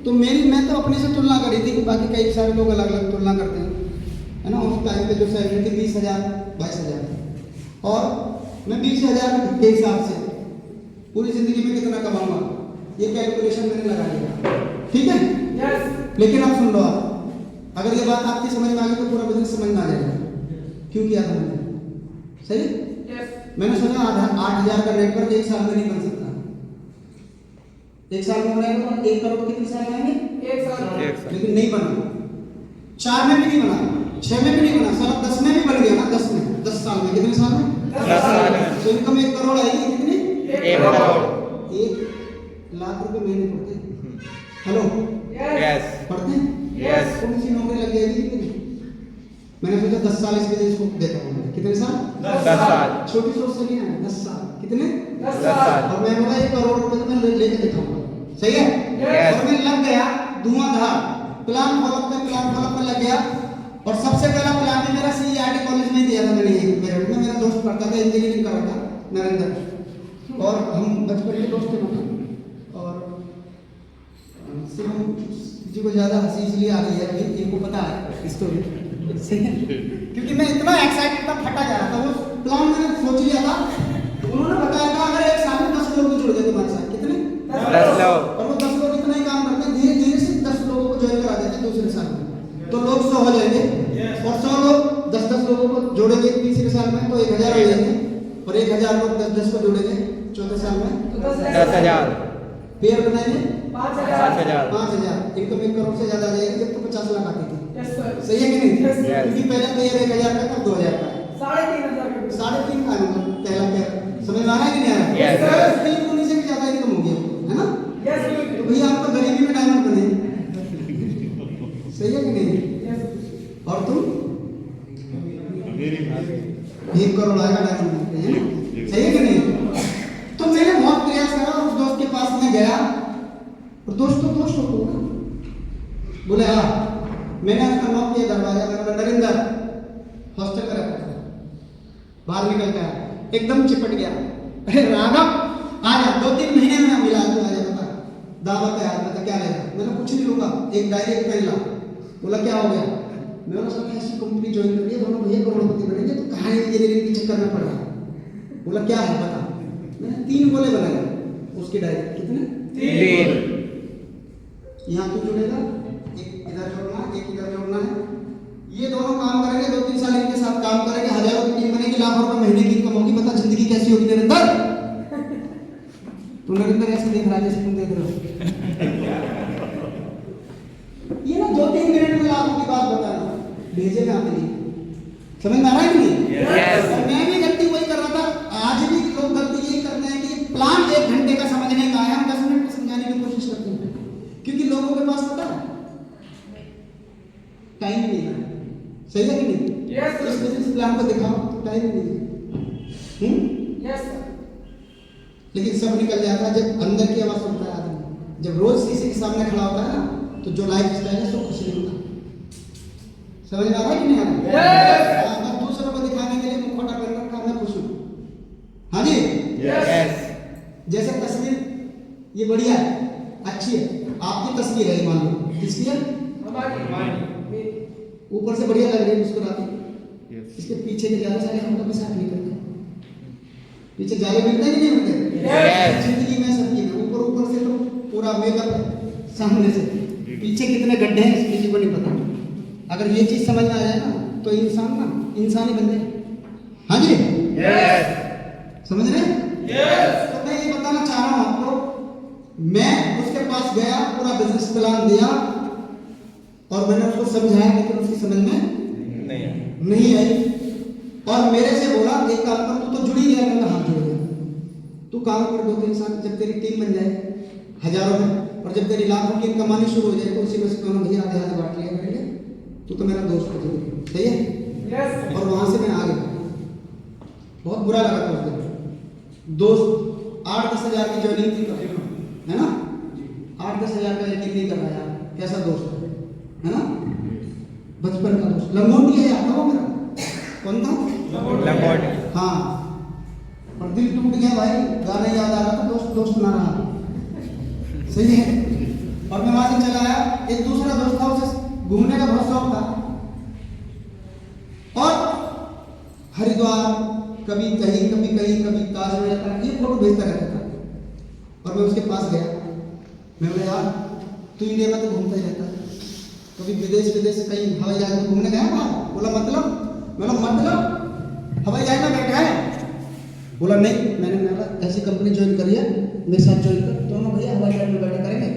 तो मैं तो अपने से तुलना करी थी, बाकी कई सारे लोग अलग अलग तुलना करते हैं, है ना। उस टाइम पे जो सैलरी थी 20,000 22,000 और मैं 20,000 के हिसाब से पूरी जिंदगी में कितना कमाऊंगा, ये कैलकुलेशन मैंने लगा लिया। ठीक है? लेकिन अब सुन लो, आप अगर ये बात आपकी समझ में आ गई तो पूरा बिजनेस समझ में आ जाएगा क्यों किया था मैंने। सही? मैंने सोचा 8,000 का नेटवर्क एक साल में नहीं बन सकता। एक साल में बनाएगा तो 1 करोड़ कितने साल में आएंगे? 1 साल। लेकिन नहीं बना, 4 में भी नहीं बना, 6 में भी नहीं बना, साला 10 में भी बन गया ना। 10 साल में, कितने साल में? 10 साल में। तो इनकम 1 करोड़ आएगी, कितनी? 1 करोड़। 1 लाख रुपए महीने पड़ते हैं। हेलो, पढ़ते हैं? कौन सी नौकरी लग जाएगी कितनी? मैंने सोचा 10 साल इस बिजनेस को देता हूँ। कितने साल? 10 साल। छोटी सोच से नहीं है, 10 साल। कितने? 10 साल। और मैं बोला 1 करोड़ रुपए तो मैं लेके दिखाऊंगा। सही है? और मैं लग गया धुआंधार, प्लान फॉलो पे लग गया। और सबसे पहला प्लान भी मेरा CERT कॉलेज में दिया था मैंने। मेरठ में मेरा दोस्त पढ़ता था, इंजीनियरिंग कर रहा था, नरेंद्र, और हम बचपन के दोस्त थे। और शिवम जी को ज्यादा हंसी इसलिए आ रही है कि इनको पता है स्टोरी, सही है? क्योंकि मैं इतना एक्साइटेड था, फटा जा रहा था। वो प्लान मैंने सोच लिया था, उन्होंने बताया था अगर एक साल में 10 लोग जुड़ गए तुम्हारे साथ, कितने? 10 लोग। और वो 10 लोग इतना ही काम करते हैं, धीरे धीरे से दूसरे साल में, तो लोग 100 हो जाएंगे। और 100 लोग 10-10 लोगों को जोड़ेंगे तीसरे साल में तो 1000 हो जाएंगे। और 1000 लोग 10-10 को जोड़ेंगे चौथे साल में 10,000। पेयर बनाएंगे 5,000। 5,000। इनकम 1 करोड़ से ज्यादा आ जाएगी, जब तो 50 लाख आती थी। सही है कि नहीं? Yes. क्योंकि पहले पेयर 1000 का था, 2000 का 3,500 3.5 का मतलब पहला पेयर। समझ में आ रहा है कि नहीं आ रहा? Yes. कहीं उन्हीं से भी ज्यादा इनकम होगी आपको, है ना? यस तो भैया आप तो गरीबी में डायमंड बने। सही है कि नहीं? यस और तुम मेरी 1 करोड़ आएगा डायमंड में, है ना? सही है कि नहीं? तो मैंने बहुत प्रयास करा, उस दोस्त के पास मैं गया और दोस्त को बोले हाँ, मैंने उसका नॉक किया दरवाजा, मैंने बोला नरेंद्र हॉस्टल में रखा था, बाहर निकल के आया, एकदम चिपट गया। अरे राघव आ जा, 2-3 महीने में मिला तो आ जा, बता दावत है आज, बता क्या लेगा? मैंने कुछ नहीं लूंगा, एक डायरी एक पेन ला। बोला क्या हो गया? मैं बोला सब ऐसी कंपनी ज्वाइन कर लिया, दोनों भैया करोड़पति बनेंगे, तो कहानी इंजीनियरिंग के चक्कर में पड़ रहा है। बोला क्या है बता। मैंने 3 गोले बनाए उसकी डायरी। कितने? 3। यहाँ तू जुड़ेगा, एक इधर जोड़ना, एक इधर जोड़ना है। ये दोनों काम करेंगे, 2-3 साल इनके साथ काम करेंगे, हजारों की टीम बनेगी, लाखों रुपए महीने की इनकम होगी। बता जिंदगी कैसी होगी नरेंद्र? तू नरेंद्र ऐसे देख रहा है जैसे तुम देख रहे हो। ये ना 2-3 मिनट में लाखों की बात बताना भेजे में आपके लिए। समझ में आ रहा है कि नहीं? Yes. और मैं भी गलती वही कर रहा था। आज भी लोग गलती यही करते हैं कि प्लान 1 घंटे का समझने का है, हम 10 मिनट में समझाने की कोशिश करते हैं, क्योंकि लोगों के पास पता है टाइम नहीं है। सही है कि नहीं? Yes, sir. इस बिजनेस प्लान को दिखाओ तो टाइम नहीं है। यस सर लेकिन सब निकल जाता है जब अंदर की आवाज सुनता है आदमी। जब रोज शीशे के सामने खड़ा होता है ना, तो जो लाइफ स्टाइल है सब खुश नहीं होता। समझ में आ रहा है कि नहीं आ रहा? Yes. हाँ, मैं दूसरों को दिखाने के लिए मुखौटा कर रखा, मैं खुश हूँ। हाँ जी, Yes. जैसे तस्वीर ये बढ़िया है, अच्छी है, आपकी तस्वीर है, मान लो किसकी है? हमारी ऊपर से बढ़िया लग रही है, मुस्कुराती। Yes. इसके पीछे के जाले सारे हम लोग के साथ नहीं करते। पीछे जाले मिलते हैं कि नहीं मिलते? Yes. जिंदगी में सबकी में ऊपर से तो पूरा मेकअप है, सामने से पीछे कितने गड्ढे हैं किसी को नहीं पता। अगर ये चीज समझ में आ जाए ना, तो इंसान ही बन जाए। हाँ जी, Yes. समझ रहे? यस तो मैं ये बताना चाह रहा हूँ आपको, मैं उसके पास गया, पूरा बिजनेस प्लान दिया और मैंने उसको समझाया, लेकिन उसकी समझ में नहीं आई। और मेरे से बोला एक काम कर, तू तो जुड़ ही गया। मैंने हाथ जोड़ दिया, तू काम कर 2-3 साल, जब तेरी टीम बन जाए हजारों में, और जब तेरी लाखों की कमानी शुरू हो जाए, तो उसी में से दोनों भैया आधे आधे बांट लिया करेंगे। तू तो मेरा दोस्त हो, सही है? यस और वहां से मैं आ गया। बहुत बुरा लगा था उस दिन। दोस्त 8-10 हजार की ज्वाइनिंग थी, है ना? 8-10 हजार का यकीन नहीं कर रहा यार, कैसा दोस्त है ना? बचपन का दोस्त, लंगोटी है यार, वो मेरा। कौन था? लंगोटी। हाँ। और दिल टूट गया भाई, गाना याद आ रहा था, दोस्त ना रहा। सही है? और मैं वहां से चला आया। एक दूसरा दोस्त था, उसे घूमने का बहुत शौक था, और हरिद्वार कभी कहीं कभी ताजमहल, ये फोटो भेजता रहता था। और मैं उसके पास गया, मैं बोला यार तू इंडिया में तो घूमता ही रहता है, कभी विदेश कहीं हवाई जहाज में घूमने गया बाहर? बोला मतलब? मतलब हवाई जहाज में बैठा है? बोला नहीं, मैंने बोला ऐसी कंपनी ज्वाइन करी है, मेरे साथ ज्वाइन कर, दोनों भैया हवाई जहाज में बैठा करेंगे।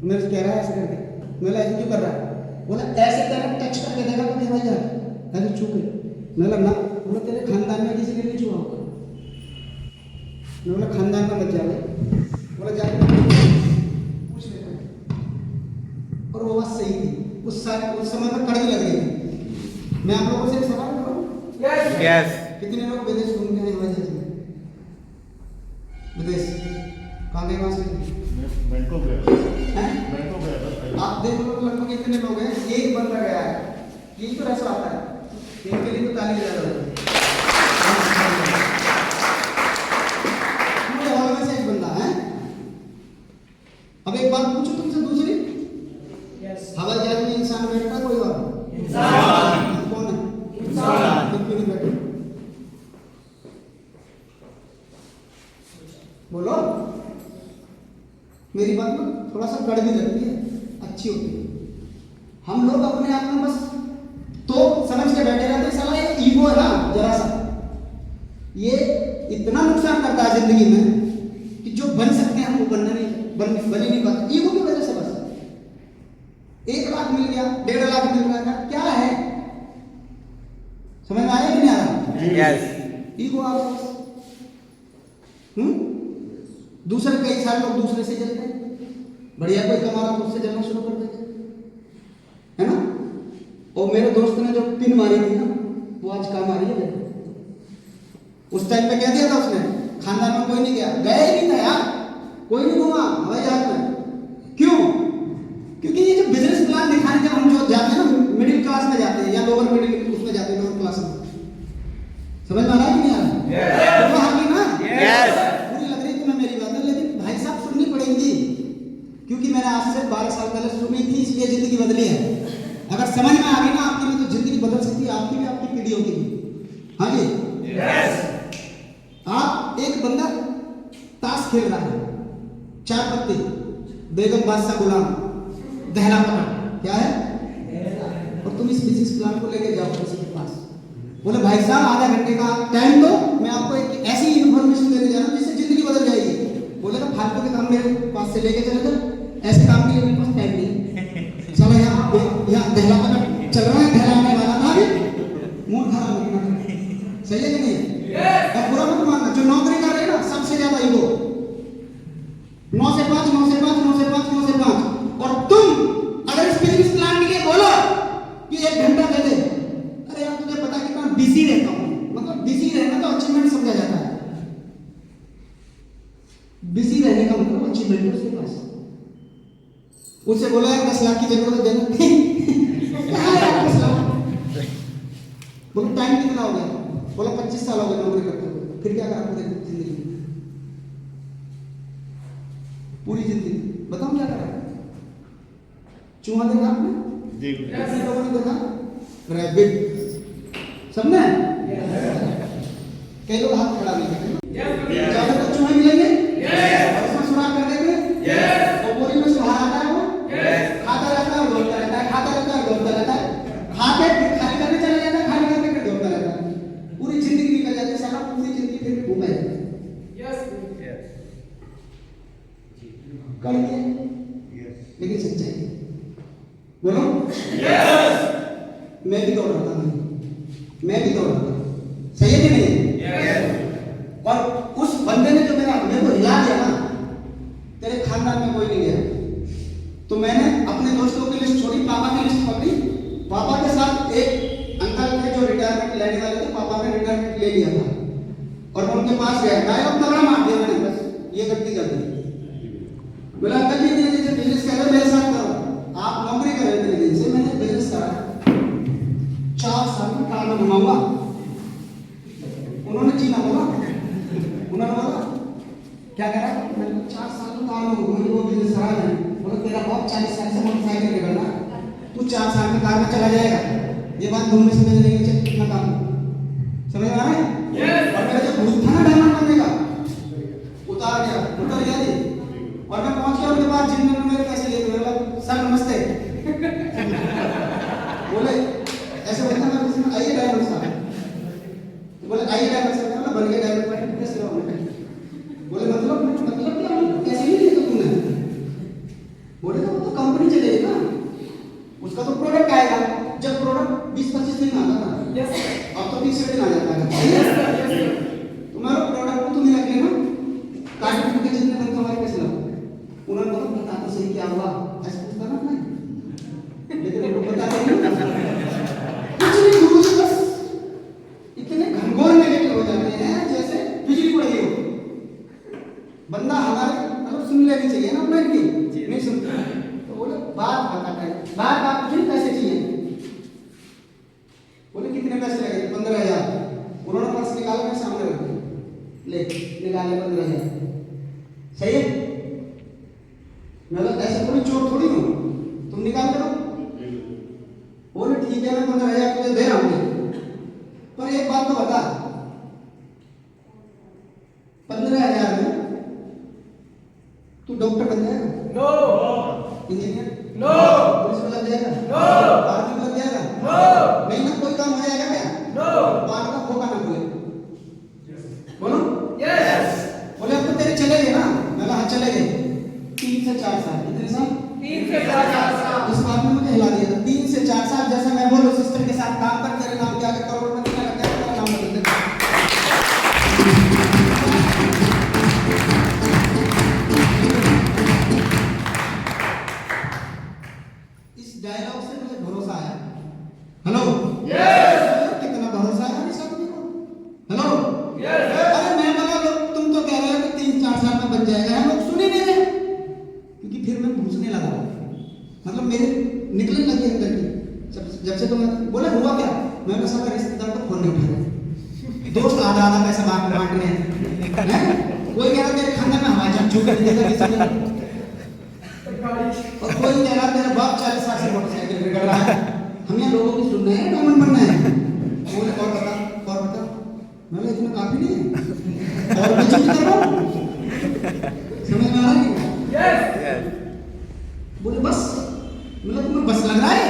तो मेरे से कह रहा है ऐसे करके। मैं बोला ऐसे क्यों कर रहा है? बोला ऐसे तेरा टच करके देखा कभी हवाई जहाज, ऐसे छू के। मैं बोला ना। बोला तेरे खानदान में किसी ने नहीं छुआ होगा। मैं बोला खानदान में मत जा भाई। बोला जाके पूछ लेता हूं। और वो बात सही थी, उस समय पर कड़वी लग रही थी। मैं आप लोगों से एक सवाल करूं, यस Yes. कितने लोग विदेश घूम के आए हवाई जहाज में? विदेश कहाँ गए वहां से? बैंकॉक गया हैं? बैंकॉक गया था। आप देख लो लगभग कितने लोग हैं, एक बंदा गया है। यही तो ऐसा आता है, इनके लिए तो ताली बजा रहा है। पूरे हॉल में से एक बंदा है। अब एक बात पूछो तुमसे दूसरी, यस हवाई जहाज में इंसान बैठता है कोई और? इंसान कौन है? इंसान। फिर क्यों नहीं बैठे? बोलो। मेरी बात में थोड़ा सा कड़वी लगती है, अच्छी होती है। हम लोग अपने आप में बस तो समझ के बैठे रहते हैं, साला ये ईगो है ना जरा सा, ये इतना नुकसान करता है जिंदगी में कि जो बन सकते हैं हम वो बन ही नहीं पाते, ईगो की वजह से। बस 1 लाख मिल गया, 1.5 लाख मिल रहा है, क्या है? समझ में आ रहा है कि नहीं आ रहा? Yes. ईगो आ गया बस। दूसरे कई सारे लोग दूसरे से जलते हैं, बढ़िया कोई कमा रहा तो उससे जलना शुरू कर देते हैं, है ना? और मेरे दोस्त ने जो पिन मारी थी ना, वो आज काम आ रही है देखो। उस टाइम पे कह दिया था उसने, खानदान में कोई नहीं गया, गया ही नहीं था यार, कोई नहीं घूमा हवाई जहाज में। क्यों? क्योंकि ये जो बिजनेस प्लान दिखाने जब हम जो जाते हैं ना, मिडिल क्लास में जाते हैं या लोअर मिडिल उसमें जाते हैं, लोअर क्लास में, समझ में आ रहा है कि नहीं आ रहा? Yes. तो हाँ ना? Yes. पूरी लग रही थी मेरी बातें, लेकिन भाई साहब सुननी पड़ेगी, क्योंकि मैंने आज से 12 साल पहले सुनी थी, इसलिए जिंदगी बदली है। अगर समझ में आ गई ना आपकी में, तो जिंदगी बदल सकती है, आपकी भी, आपकी पीढ़ियों की भी। हाँ जी। Yes. आप एक बंदा ताश खेल रहा है, 4 पत्ती, बेगम बादशाह गुलाम, दहला पकड़, क्या है? और तुम इस बिजनेस प्लान को लेके जाओ किसी के पास, बोले भाई साहब आधा घंटे का टाइम दो, मैं आपको एक ऐसी इन्फॉर्मेशन देने जा रहा हूँ जिससे जिंदगी बदल जाएगी। बोले ना फालतू के काम मेरे पास से लेके चले जाओ, ऐसे काम के लिए मेरे पास टाइम नहीं। चलो यहाँ दहला पकड़ चल रहा है, दहलाने वाला था, मूड खराब हो गया। सही है कि नहीं? अब बुरा मत मानना, जो नौकरी कर रहे हैं ना, सबसे ज्यादा ईगो, 9 से 5, 9 से 5, 9 से 5, 9 से 5। और तुम अगर इस बिजनेस प्लान के लिए बोलो कि 1 घंटा दे दे, अरे यार तुझे पता कितना बिजी रहता हूँ, मतलब बिजी रहना तो अचीवमेंट समझा जाता है। बिजी रहने का मतलब अचीवमेंट है उसके पास। उससे बोला यार 10 लाख की जरूरत है, क्या है यार 10 लाख? बोलो टाइम कितना हो गया? बोला 25 साल हो गए नौकरी करते हुए। फिर क्या करा पूरी जिंदगी? पूरी जिंदगी बताओ क्या करा? चूहा देखा आपने? जी कितने लोगों ने देखा? रैबिट, सबने? कई लोग हाथ खड़ा नहीं करते, ज्यादा तो चूहे मिलेंगे, और उसमें सुराख कर देंगे, और बोरी में से बाहर आता है वो, खाता रहता है और दौड़ता रहता है, खाता रहता है और दौड़ता रहता है, खा के फिर खाली करने चला जाता है, खाली करके फिर दौड़ता रहता है, पूरी जिंदगी निकल जाती है, सारा पूरी जिंदगी फिर घूमा जाता है। कड़के लेकिन सच्चाई, बोलो मैं भी दौड़ रहा था, मैं भी दौड़ रहा था, सही है कि नहीं? और उस बंदे ने जो मेरे को हिला दिया ना, तेरे खानदान में कोई नहीं गया, तो मैंने अपने दोस्तों की लिस्ट छोड़ी, पापा की लिस्ट पकड़ी। पापा के साथ एक अंकल थे जो रिटायरमेंट लेने वाले थे, पापा ने रिटायरमेंट ले लिया था, और मैं उनके पास गया, डायलॉग तगड़ा मार दिया मैंने, बस ये गलती कर दी। बोला अंकल जी जैसे बिजनेस कर रहे मेरे साथ करो, आप नौकरी कर रहे थे दिन से, मैंने बिजनेस करा 4 साल में कार में घुमाऊंगा। उन्होंने चीना बोला, उन्होंने बोला क्या करा? मैंने 4 साल में कार में घुमाऊंगा, वो बिजनेस करा है। बोला तेरा बाप 40 साल से मोटरसाइकिल पे करना, तू 4 साल में कार में चला जाएगा, ये बात घूमने से पहले नहीं चाहिए कितना काम, समझ में आ रहा है? और मेरा जो भूत था ना डायमंड बनने का, उतर गया जी। और मैं पहुंच गया उनके पास, जिनने मेरे पैसे लिए थे, बोला सर नमस्ते। बोले ऐसे बोलता मैं किसी में आइए ड्राइवर साहब, बोले आइए ड्राइवर साहब, मैं बन गया ड्राइवर पर कैसे रहो? बोले मतलब क्या कैसे नहीं लिया तुमने? बोले तो वो तो कंपनी चलेगी ना, उसका तो प्रोडक्ट आएगा, जब प्रोडक्ट 20-25 दिन में आता था, अब तो 30 दिन आ जाता है। तुम्हारा प्रोडक्ट को तुम्हें रख लेना, कार्ड के जितने दिन तुम्हारे पैसे लगाओ। उन्होंने बोला बता तो सही क्या हुआ, ऐसा पूछता ना मैं, लेकिन वो बताते नहीं, कुछ नहीं गुरुजी, बस इतने घनघोर नेगेटिव हो जाते हैं जैसे बिजली पड़ी हो। बंदा हमारे मतलब सुन लेनी चाहिए ना अपने की, नहीं सुनता तो बोले बात बताता है, बात मुझे पैसे चाहिए। बोले कितने पैसे लगे? 15,000। उन्होंने पर्स निकाला, मैं सामने रख दिया, ले निकाले 15,000, सही है? मैं बोला ऐसा कोई चोर थोड़ी हूँ, तुम निकाल करो। बोले ठीक है मैं 15,000 तुझे दे रहा हूँ, पर एक बात तो बता, 15,000 में तू डॉक्टर बन जाएगा? नो। इंजीनियर? नो पुलिस में लग जाएगा, नो आर्मी में लग जाएगा, नो नहीं ना कोई काम हो जाएगा क्या? नो पान का खोखा ना बोले, बोलो यस बोले अब तो तेरे चले गए ना, मैंने हाँ चले गए 3 से 4 साल, कितने साल? 3 से 4 साल इस बात में मुझे हिला दिया था 3 से 4 साल, जैसे मैं बोलूं सिस्टर के साथ काम कर तेरे नाम के आगे करोड़पति ना लग जाए, तेरा नाम बदल देगा। इस डायलॉग से मुझे भरोसा आया। हेलो यस कितना भरोसा है इस आदमी को? हेलो यस अरे मैं बोला लोग तुम तो कह रहे हो कि 3-4 साल में बन जाएगा, हम लोग सुने नहीं रहे क्योंकि फिर मैं पूछने लगा, मतलब मेरे निकलने लगी अंदर की जब से तो मैं बोला हुआ क्या, मैंने सब रिश्तेदार को फोन नहीं उठा रहे, दोस्त आधा आधा पैसा बांट रहे हैं, कोई कह रहा तेरे खानदान में हवाई जहाज छूट देगा किसी ने, और कोई कह रहा तेरा बाप 40 साल से मोटरसाइकिल बिगड़ रहा है, हम यहाँ लोगों की सुन रहे हैं, डायमंड बनना है, बोले और बता, मैंने इतना काफी नहीं है और मैं चिंता कर रहा हूँ, समझ में आ रहा है? यस बोले बस, मतलब तुम्हें बस लग रहा है?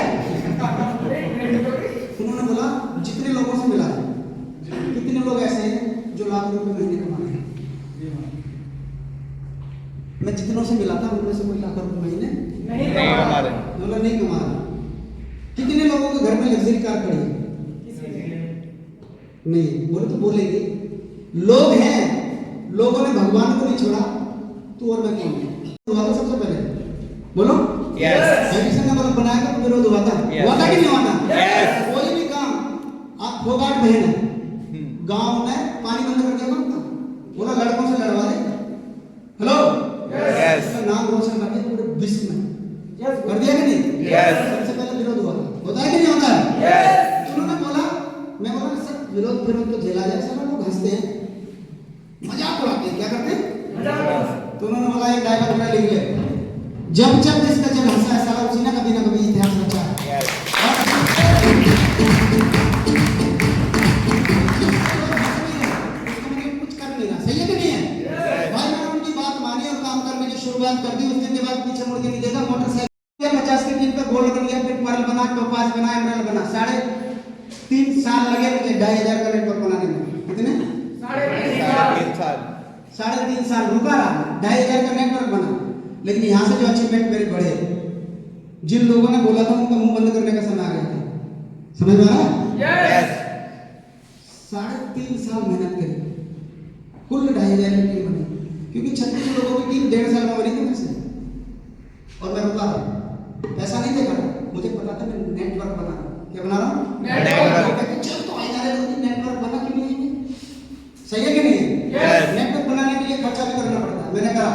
उन्होंने बोला जितने लोगों से मिला है, कितने लोग ऐसे हैं जो लाख रुपए महीने कमा रहे हैं? मैं जितनों से मिला था उनमें से कोई लाख रुपए महीने नहीं नहीं हमारे मतलब नहीं कमा रहा। कितने लोगों के घर में लग्जरी कार खड़ी है? नहीं, बोले तो बोलेंगे लोग हैं, लोगों ने भगवान को नहीं छोड़ा, तू और मैं कौन है? हुआ था सबसे पहले, बोलो यस किसी ने मतलब बनाया था तो विरोध हुआ था, Yes. हुआ था कि नहीं हुआ था? Yes. कोई भी काम आप फोगाट बहन है, गांव में पानी बंद कर दिया कौन था? बोला लड़कों से लड़वा दे, हेलो Yes. उसका नाम रोशन कर दिया पूरे विश्व में, यस कर दिया कि नहीं? Yes. सबसे पहले विरोध हुआ था, होता है कि नहीं होता है? यस उन्होंने बोला, मैं बोला सर विरोध फिरोध तो झेला जाए, सब लोग हंसते हैं, मजाक उड़ाते हैं, क्या करते हैं? तो उन्होंने बोला एक डायलॉग मेरा लिख ले, जब जब जिसका जब हंसा है साला उसी ने कभी ना कभी इतिहास रचा है। यस उसको मैंने कुछ कर नहीं रहा, सही है कि नहीं है? भाई मैंने उनकी बात मानी और काम करने की शुरुआत कर दी, उस दिन के बाद पीछे मुड़ के नहीं देखा, मोटरसाइकिल 50 के दिन पे गोल्ड बन गया, फिर पर्ल बना, टोपाज बना, एमराल्ड बना, 3.5 साल लगे मुझे 2,500 का नेटवर्क बनाने में, कितने? 3 साल 3.5 साल रुका रहा, 2,500 का नेटवर्क बना, लेकिन यहाँ से जो अचीवमेंट मेरे बढ़े, जिन लोगों ने बोला था उनका मुंह बंद करने का समय आ गया था, समझ में आ रहा है? यस 3.5 साल मेहनत करी, कुल 2,500 की टीम बनी, क्योंकि 36 लोगों की टीम 1.5 साल में बनी थी मेरे से, और मैं रुका था, पैसा नहीं देखा था, मुझे पता था मैं नेटवर्क बना रहा हूं, क्या बना रहा हूं? नेटवर्क। चल तो आ जा रहे लोग, नेटवर्क बना क्यों नहीं है? सही है कि नहीं? Yes. नेटवर्क बनाने के लिए खर्चा भी करना पड़ता है, मैंने करा,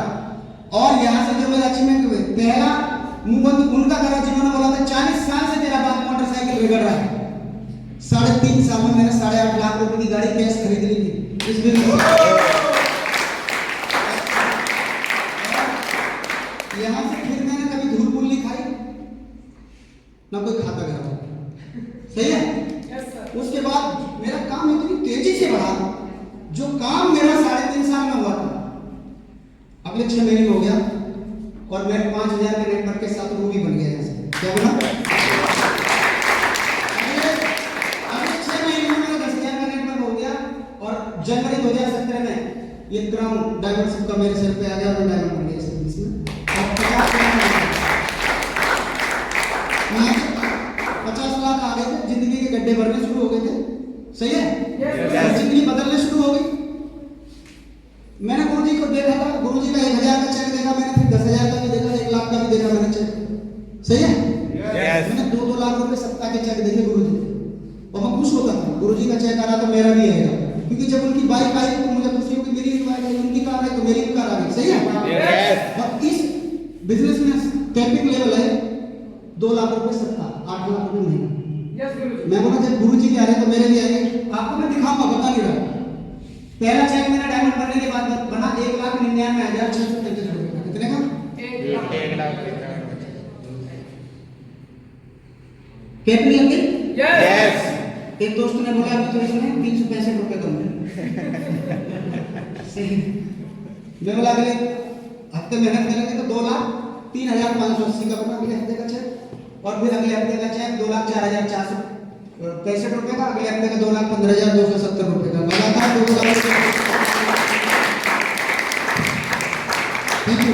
और यहाँ से जो मेरे अचीवमेंट हुए, पहला मुंह बंद उनका करा जिन्होंने बोला था 40 साल से तेरा बाप मोटरसाइकिल बिगड़ रहा है, 3.5 साल में मैंने 8.5 लाख रुपए की गाड़ी कैश खरीद ली थी इस बिजनेस से। यहाँ से फिर मैंने कभी धूल फूल नहीं खाई, ना कोई खाता गया, सही है? यस सर उसके बाद मेरा काम इतनी तेजी से बढ़ा, जो काम मेरा 3.5 साल में हुआ था अगले 6 महीने में हो गया, और मैं 5,000 के नेटवर्क के साथ रूबी बन गया यहाँ से, क्या बना? अगले 6 महीने में मेरा 10,000 का नेटवर्क हो गया, और जनवरी 2017 में ये क्राउन डायमंड सबका मेरे सिर पे आ गया, मैं डायमंड बन गया इस बिजनेस में, और 50 लाख आ गए थे, जिंदगी के गड्ढे भरने शुरू हो गए थे, सही है? यस जिंदगी बदलने शुरू हो गई। मैंने गुरुजी को देखा था, गुरुजी का 1,000 का चेक देखा मैंने, फिर 10,000 का भी देखा, 1 लाख का भी देखा मैंने चेक, सही है? यस मैंने 2-2 लाख रुपए सप्ताह के चेक देखे गुरुजी, और मैं खुश होता था, गुरुजी का चेक आ रहा तो मेरा भी आएगा, क्योंकि जब उनकी बाइक आई तो मुझे खुशी हुई, मेरी भी बाइक आई, उनकी कार आई तो मेरी भी कार आ गई, सही है? यस और इस बिजनेस में टैपिंग लेवल है 2 लाख रुपए सप्ताह, 8 लाख रुपए महीना। यस गुरुजी मैं बोला जब गुरुजी के आ रहे तो मेरे भी आएंगे, आपको मैं दिखाऊंगा, बता नहीं रहा। पहला चेक मेरा डायमंड बनने के बाद बना 1,99,633 रुपए का, कितने का? 1 लाख कैपिंग लग गई? यस एक दोस्त ने बोला अभी तो इसमें 365 रुपए कम है, सही। मैं बोला अगले हफ्ते मेहनत करेंगे तो 2 लाख 3,580 का बना अगले हफ्ते का चेक, और फिर अगले हफ्ते का चेक 2,04,465 रुपए का, अगले हफ्ते का 2,15,270 रुपए का, लगातार 2 थैंक यू।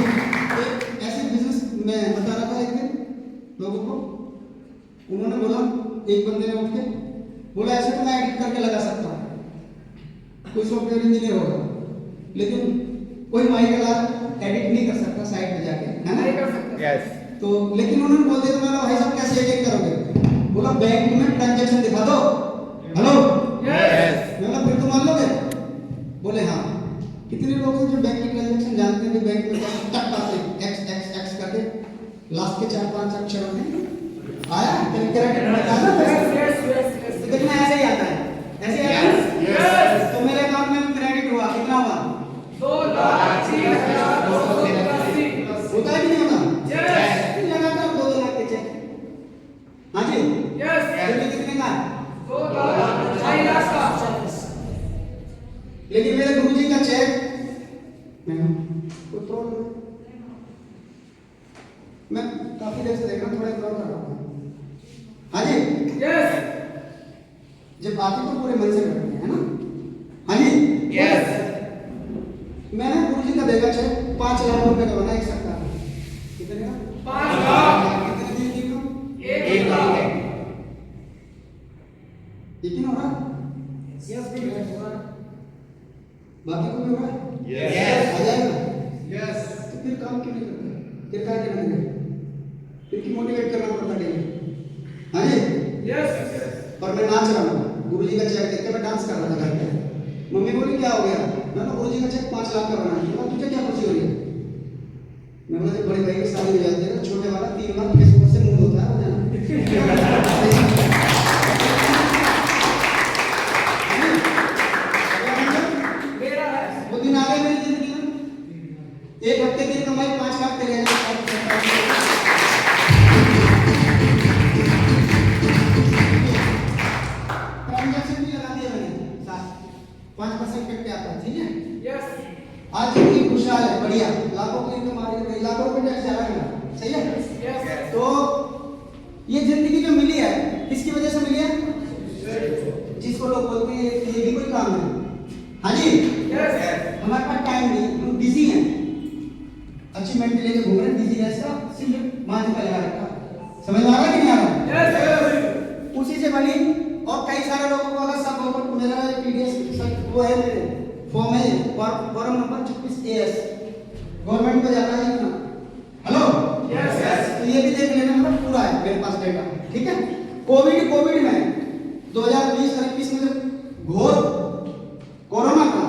ऐसे बिजनेस में बता रहा था एक दिन लोगों को, उन्होंने बोला, एक बंदे ने उठ के बोला ऐसे तो मैं एडिट करके लगा सकता हूँ, कोई सॉफ्टवेयर इंजीनियर होगा, लेकिन कोई माइकल एडिट नहीं कर सकता साइट पे जाके, है ना? नहीं कर सकता। Yes. तो लेकिन उन्होंने बोल दिया, तो मैंने भाई साहब कैसे एडिट करोगे? बोला बैंक में ट्रांजैक्शन दिखा दो। Hello, Yes. मैं बोला फिर तो मान लोगे? बोले हाँ। कितने लोग हैं जो बैंक की ट्रांजैक्शन जानते हैं? बैंक में टक आते एक्स एक्स एक्स करके लास्ट के 4-5 अक्षर होते हैं, आया credit Yes, yes, yes, yes. तो देखना ऐसे ही आता है, ऐसे ही आता है। Yes. तो मेरे अकाउंट में क्रेडिट हुआ, कितना हुआ? 2,80,280. होता है कि नहीं होता? Yes. लगातार 2 लाख के चेक। हाँ जी, Yes. ये कितने का? 2,00,000 का। लेकिन मेरे गुरुजी का चेक कोई प्रॉब्लम है? मैं काफी देर से देख रहा हूँ, थोड़ा इग्नोर कर रहा हूँ। हाँ जी, Yes. जब बातें तो पूरे मन से करते हैं, है ना? हाँ जी, Yes. मैंने गुरुजी का देखा चेक 5 लाख रुपए का बना एक सप्ताह में। कितने का? 5 लाख। कितने दिन की? 1 लाख। यकीन हो रहा? Yes, बिल्कुल। बाकी को भी हो रहा है? Yes. आ जाएगा? Yes. तो फिर काम क्यों नहीं करते? फिर क्या करना है? फिर क्यों मोटिवेट करना पड़ता डेली? हाँ जी? Yes. और मैं नाच रहा हूँ, गुरुजी का चेक देख के मैं डांस कर रहा था घर पे। मम्मी बोली क्या हो गया? मैं बोला गुरुजी का चेक 5 लाख का बना है। बोला तुझे क्या खुशी हो रही है? मैं बोला जब बड़े भाई की शादी हो जाती है ना, छोटे वाला 3 लाख किस्मत से मुंह होता है, हो जाना। मेरा है। वो दिन आ गए मेरी जिंदगी में। एक हफ्ते की कमाई 5 लाख तेरे हैं। ट्रांजैक्शन भी लगा दिया मैंने साथ 5% कट के आता है, ठीक है? Yes. आज जिंदगी खुशहाल है, बढ़िया, लाखों की इनकम आ रही है, लाखों रुपए टैक्स चला गया, सही है? Yes. तो ये जिंदगी जो मिली है किसकी वजह से मिली है? जिसको लोग बोलते हैं ये भी कोई काम है। हाँ जी, Yes. हमारे पास टाइम नहीं, हम बिजी हैं, अचीवमेंट लेके घूम रहे हैं, बिजीनेस का सिर्फ मान का लगा रखा। समझ में आ रहा है कि नहीं आ रहा? Yes. उसी से बनी। और कई सारे लोगों को अगर सब होगा, मेरा पीडीएस वो है, मेरे फॉर्म है, फॉर्म नंबर 26AS, गवर्नमेंट को जाना है ना। Hello, Yes. तो ये भी देख लेना, मतलब पूरा है मेरे पास डेटा, ठीक है? कोविड में 2020-21 में जब घोर कोरोना का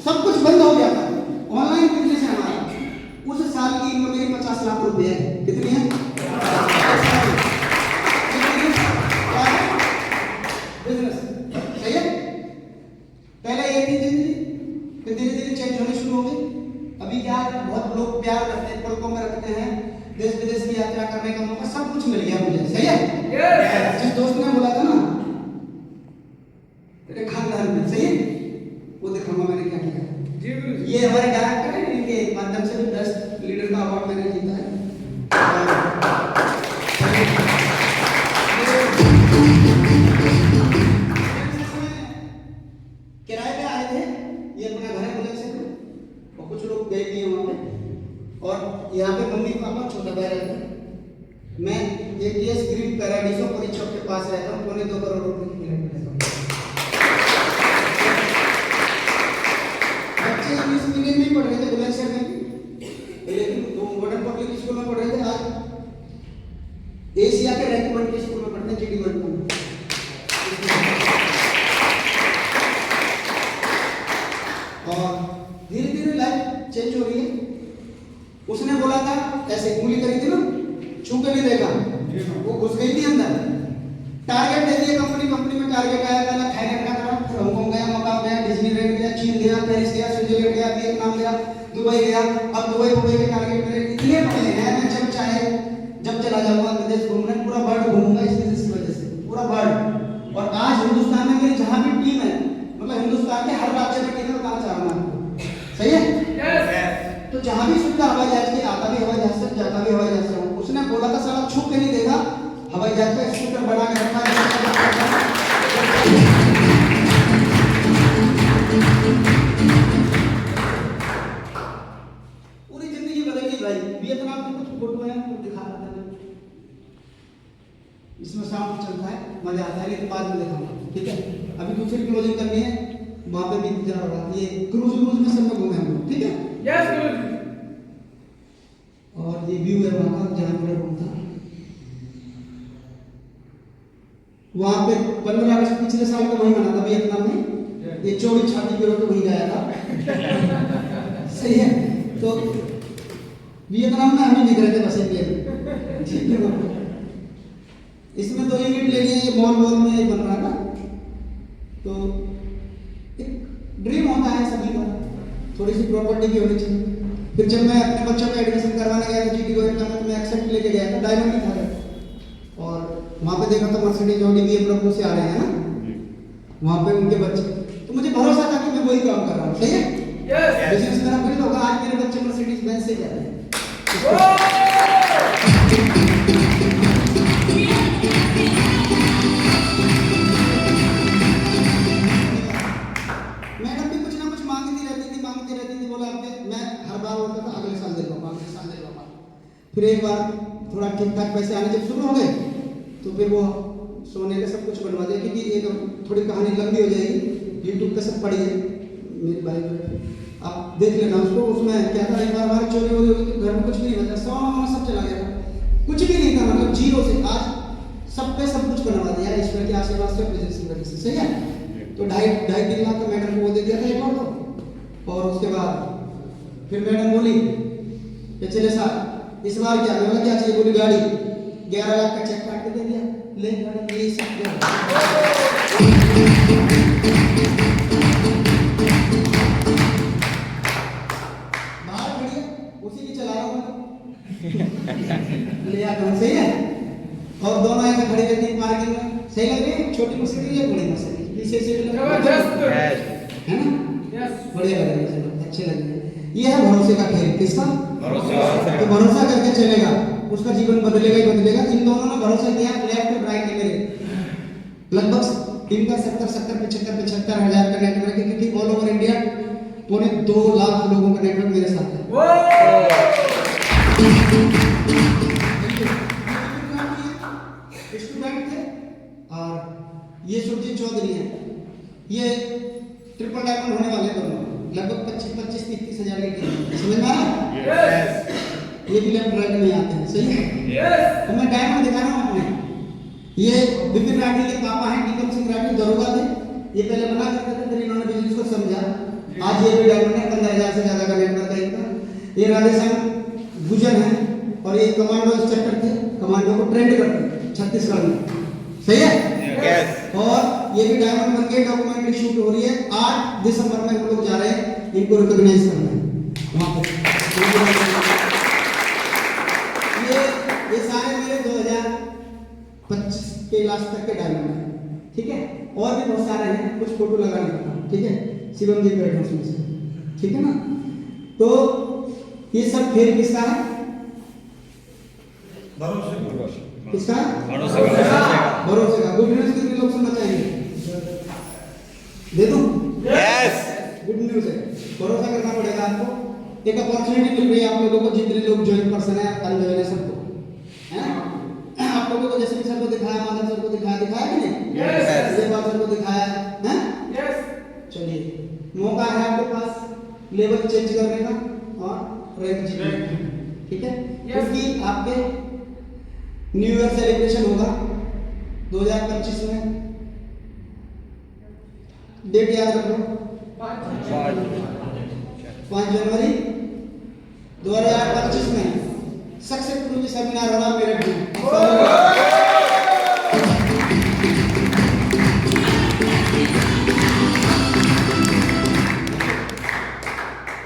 सब कुछ बंद हो गया था, ऑनलाइन बिजनेस है हमारा, उस साल की इनकम मेरी 50 लाख रुपए है। कितनी है? बिजनेस, सही है? पहले एक ही जिंदगी, फिर धीरे धीरे चेंज होनी शुरू हो गई। अभी क्या है, बहुत लोग प्यार करते हैं, पलकों में रखते हैं, देश विदेश की यात्रा करने का मौका, सब कुछ मिल गया मुझे, सही है? Yes. जिस दोस्त ने बोला था ना तेरे खानदान में, सही है? वो दिखाऊंगा मैंने क्या किया। जी बिल्कुल। ये हमारे डायरेक्टर हैं, इनके माध्यम से भी बेस्ट लीडर का अवार्ड मैंने जीता है। किराए पे आए थे, ये अपना घर है बुलंद से, और कुछ लोग गए भी हैं वहाँ पे, और यहाँ पे मम्मी पापा छोटा भाई रहता है। मैं ATS ग्रीन पैराडीजो परीक्षक के पास रहता हूँ, 2.25 करोड़ रुपए की फ्लैट में रहता हूँ। बच्चे इंग्लिश मीडियम में पढ़ रहे थे बुलंदशहर में, लेकिन वो मॉडर्न पब्लिक स्कूल में पढ़ रहे थे, आज एशिया के रैंक 1 के स्कूल में पढ़ते हैं, GD 1 में। और धीरे धीरे लाइफ चेंज हो रही है। उसने बोला था ऐसे उंगली करी थी ना, छू के नहीं देखा, वो घुस गई थी अंदर। टारगेट दे दिया कंपनी में टारगेट आया, पहला थाईलैंड का करा, फिर हांगकांग गया, मकाऊ गया, डिज्नीलैंड गया, चीन गया, पेरिस गया, स्विट्जरलैंड गया, वियतनाम गया, दुबई गया। अब दुबई के टारगेट मेरे इतने बड़े हैं, मैं जब चाहे जब चला जाऊंगा विदेश घूमने, पूरा वर्ल्ड घूमूंगा इस बिजनेस की वजह से, पूरा वर्ल्ड। और आज हिंदुस्तान में मेरी जहां भी टीम है, मतलब हिंदुस्तान के हर राज्य में टीम है, बताना चाह रहा हूं, सही है? Yes. तो जहां भी सुविधा हवाई जहाज की, आता भी हवाई जहाज से से जाता भी हवाई जहाज से हूँ। उसने बोला था साला छू के नहीं देगा, हवाई जहाज का स्कूटर बना के रखा है। पूरी जिंदगी बदल गई भाई। वियतनाम की कुछ फोटो है, आपको दिखा रहा था, इसमें साउंड चलता है, मजा आता है, लेकिन बाद में दिखाऊंगा, ठीक है। अभी दूसरी क्लोजिंग करनी है, वहां पे भी इंतजार हो रहा है। ये क्रूज में सब में घूमे हम लोग, ठीक है। यस गुरुजी। और ये व्यू है वहां का, जहां मेरा रूम था। वहां पे 15 अगस्त पिछले साल का वही मना था वियतनाम में। ये 24 छाती के रोड वहीं गया था। सही है। तो वियतनाम में हम ही दिख रहे थे बस इंडिया में, ठीक है। इसमें तो यूनिट ले लिए, ये मॉल में बन रहा है ना। तो एक ड्रीम होता है सभी का, थोड़ी सी प्रॉपर्टी भी होनी चाहिए। फिर जब मैं अपने बच्चों का एडमिशन करवाने गया था जीटी गोयटा में, तो मैं एक्सेप्ट लेके गया था, डायमंड ही था। और वहाँ पे देखा तो मर्सिडीज ऑडी BMW से आ रहे हैं ना वहाँ पे उनके बच्चे। तो मुझे भरोसा था कि मैं वही काम कर रहा हूँ, सही है। यस बिजनेस मेरा बिल्ड होगा। आज मेरे बच्चे मर्सिडीज बेंज से जा रहे हैं। मैडम भी कुछ ना कुछ मांगती रहती थी। बोला मैं हर बार बोलता था अगले साल दे दूंगा, अगले साल दे दूंगा। फिर एक बार थोड़ा ठीक ठाक पैसे आने जब शुरू हो गए, तो फिर वो सोने का सब कुछ बनवा दिया। क्योंकि एक थोड़ी कहानी लंबी हो जाएगी, यूट्यूब पे सब पढ़िए, मेरी बाइक आप देख लेना उसको। उसमें क्या था, एक बार हमारी चोरी हो गई, घर में कुछ भी नहीं बचा, सोना सब चला गया था, कुछ भी नहीं था, मतलब जीरो से। आज सब पे सब कुछ बनवा दिया ईश्वर के आशीर्वाद से, बिजनेस की वजह से, सही है। तो 2.5 लाख का मैडम को वो दे दिया था एक बार तो। और उसके बाद फिर मैडम बोली कि चले साहब इस बार क्या, मैं क्या चाहिए, बोली गाड़ी। 11 लाख का चेक काट के दे दिया, ले गाड़ी ये सब बाहर खड़ी है, उसी की चला रहा हूँ ले आता हूँ, सही है। और दोनों ऐसे खड़ी रहती है पार्किंग में, सही लग रही है। छोटी मर्सिडीज है, बड़ी मर्सिडीज, पीछे से जबरदस्त है ना। यस बढ़िया लग रही है, अच्छे लग रहे हैं। ये है भरोसे का खेल, किसका भरोसा। तो भरोसा करके चलेगा, उसका जीवन बदलेगा ही बदलेगा। इन दोनों ने भरोसा किया, लेफ्ट और राइट है मेरे। लगभग टीम का 70-75 हजार का नेटवर्क है, क्योंकि ऑल ओवर इंडिया 2.5 लाख लोगों का नेटवर्क मेरे साथ है। स्टूडेंट थे। और ये सुरजीत चौधरी है, ये ट्रिपल डायमंड होने वाले दोनों, लगभग 25-30 हजार की टीम, समझ में आया। ये भी लेफ्ट राइट में आते हैं, सही है। तो मैं डायमंड दिखा रहा हूँ अपने। ये विपिन राठी के पापा हैं, टीकम सिंह राठी दरोगा थे। ये पहले मना करते थे, फिर इन्होंने बिजनेस को समझा। आज ये भी डायमंड है, 15,000 से ज्यादा का नेटवर्क है इनका। ये राधेश्याम गुजर है, और ये कमांडो इंस्ट्रक्टर थे, कमांडो को ट्रेंड करते छत्तीसगढ़ में, सही है। और ये भी डायमंड बन के डॉक्यूमेंट्री शूट हो रही है। 8 दिसंबर में हम लोग जा रहे हैं इनको रिकॉग्नाइज करने वहां पे। ये सारे मेरे 2025 के लास्ट तक के डायमंड है, ठीक है। और भी बहुत सारे हैं, कुछ फोटो लगाने का, ठीक है। शिवम जी बैठे उसमें से, ठीक है ना। तो ये सब खेल किसका है, किसका भरोसे का। गुड न्यूज कितने लोग सुनना चाहेंगे, दे दूं। गुड न्यूज है, भरोसा करना पड़ेगा आपको। एक अपॉर्चुनिटी मिल रही है आप लोगों को, जितने लोग ज्वाइन पर्सन है, अनजॉइन है सबको, हैं। आप लोगों को जैसे सर को दिखाया, माधव सर को दिखाया कि नहीं, ये बात सर को दिखाया है। चलिए, मौका है आपके पास लेवल चेंज करने का और रैंक जीतने का, ठीक है। क्योंकि आपके न्यू ईयर सेलिब्रेशन होगा 2025 में। डेट याद रख लो, 5 जनवरी 2025 में सक्सेसफुल सेमिनार होना मेरठ में।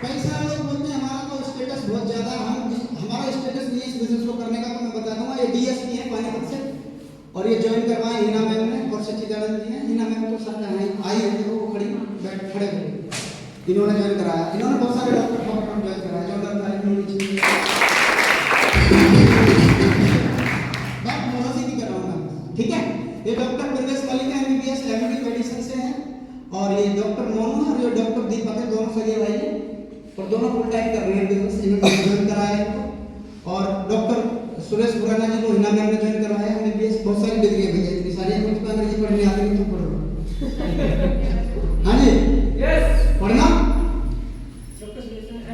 कई सारे लोग बोलते हैं हमारा तो स्टेटस बहुत ज्यादा, हमारा स्टेटस नहीं है इस बिजनेस को करने का। तो मैं बता दूंगा, ये डीएसपी है पानीपत से, और ये ज्वाइन करवाए हिना मैम ने और सच्चिदानंद जी ने। हिना मैम तो सर आई है, देखो वो खड़ी खड़े हुए, इन्होंने ज्वाइन कराया। इन्होंने बहुत सारे डॉक्टर ज्वाइन कराया, जो डॉक्टर ठीक है। ये डॉक्टर प्रवेश मलिक एमबीबीएस एमडी मेडिसिन से हैं और ये डॉक्टर मोनू और ये डॉक्टर दीपक है, दोनों सगे भाई हैं और दोनों फुल टाइम कर रहे हैं बिजनेस। इन्होंने ज्वाइन कराया है इनको। और डॉक्टर सुरेश खुराना जी को हिना मैम ने ज्वाइन करवाया है एमबीबीएस। बहुत सारी डिग्री है भैया, इतनी सारी है, मुझको अंग्रेजी पढ़ने आती नहीं, तुम पढ़ लो। हाँ जी, Yes. पढ़ना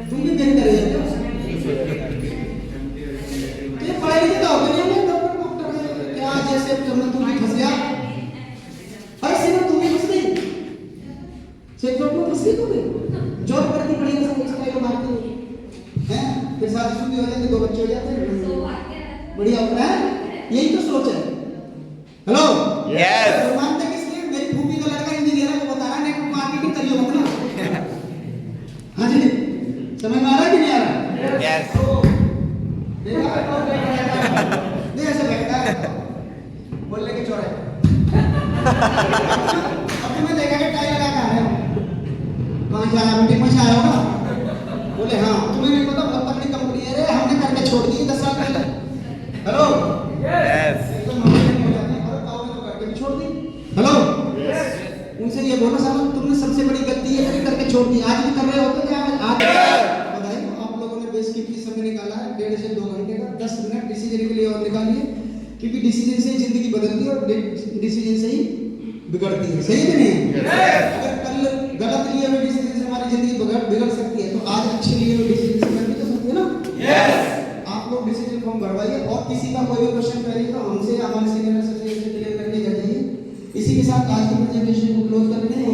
तुम भी देख कर रहे हो तो ये पढ़ाई लिखे तो होते नहीं है डॉक्टर है क्या, जैसे तुमने तुम भी फंस गया। अरे सिर्फ तुम ही फंस गई, सिर्फ तुम फंस गई, तुम जॉब करती पड़ेगी सब इसका ये मारती हैं, फिर शादी हो जाती, 2 बच्चे हो जाते हैं, बढ़िया होता है। यही तो सोच है। Hello Yes. मानते किसने, मेरी फूफी का लड़का इंजीनियर है, वो बता रहा है नेटवर्क मार्केटिंग करियो मत ना। हाँ जी, समझ में आ रहा है कि नहीं आ रहा? Yes. नहीं ऐसे लगता है बोलने के चोर है। अब तुम्हें देखा कि टाई लगा के आ रहे हो, कहाँ से आया, मीटिंग में से आया होगा। बोले हाँ, तुम्हें नहीं पता बहुत तगड़ी कंपनी है रे, हमने करके छोड़ दी 10 साल पहले। Hello, Yes. एकदम नौकरी हो जाती है, और ताऊ ने तो करके भी छोड़ दी। हेलो, उनसे ये बोलो साहब तुमने सबसे बड़ी गलती ये करके छोड़ दी, आज भी कर रहे होते क्या? आज बताइए, आप लोगों ने बेस कीमती समय निकाला है 1.5 से 2 घंटे का, 10 मिनट डिसीजन के लिए और निकालिए, क्योंकि डिसीजन से ही जिंदगी बदलती है और डिसीजन से ही बिगड़ती है। सही कि नहीं? अगर कल गलत लिए हुए डिसीजन से हमारी जिंदगी बिगड़ सकती है, तो आज अच्छे लिए हुए डिसीजन से बदल भी तो सकती है ना। आप लोग डिसीजन फॉर्म भरवाइए और किसी का कोई भी क्वेश्चन करिए तो हमसे हमारे सीनियर से क्लियर करके जाइए। इसी के साथ आज की प्रेजेंटेशन को क्लोज करते हैं।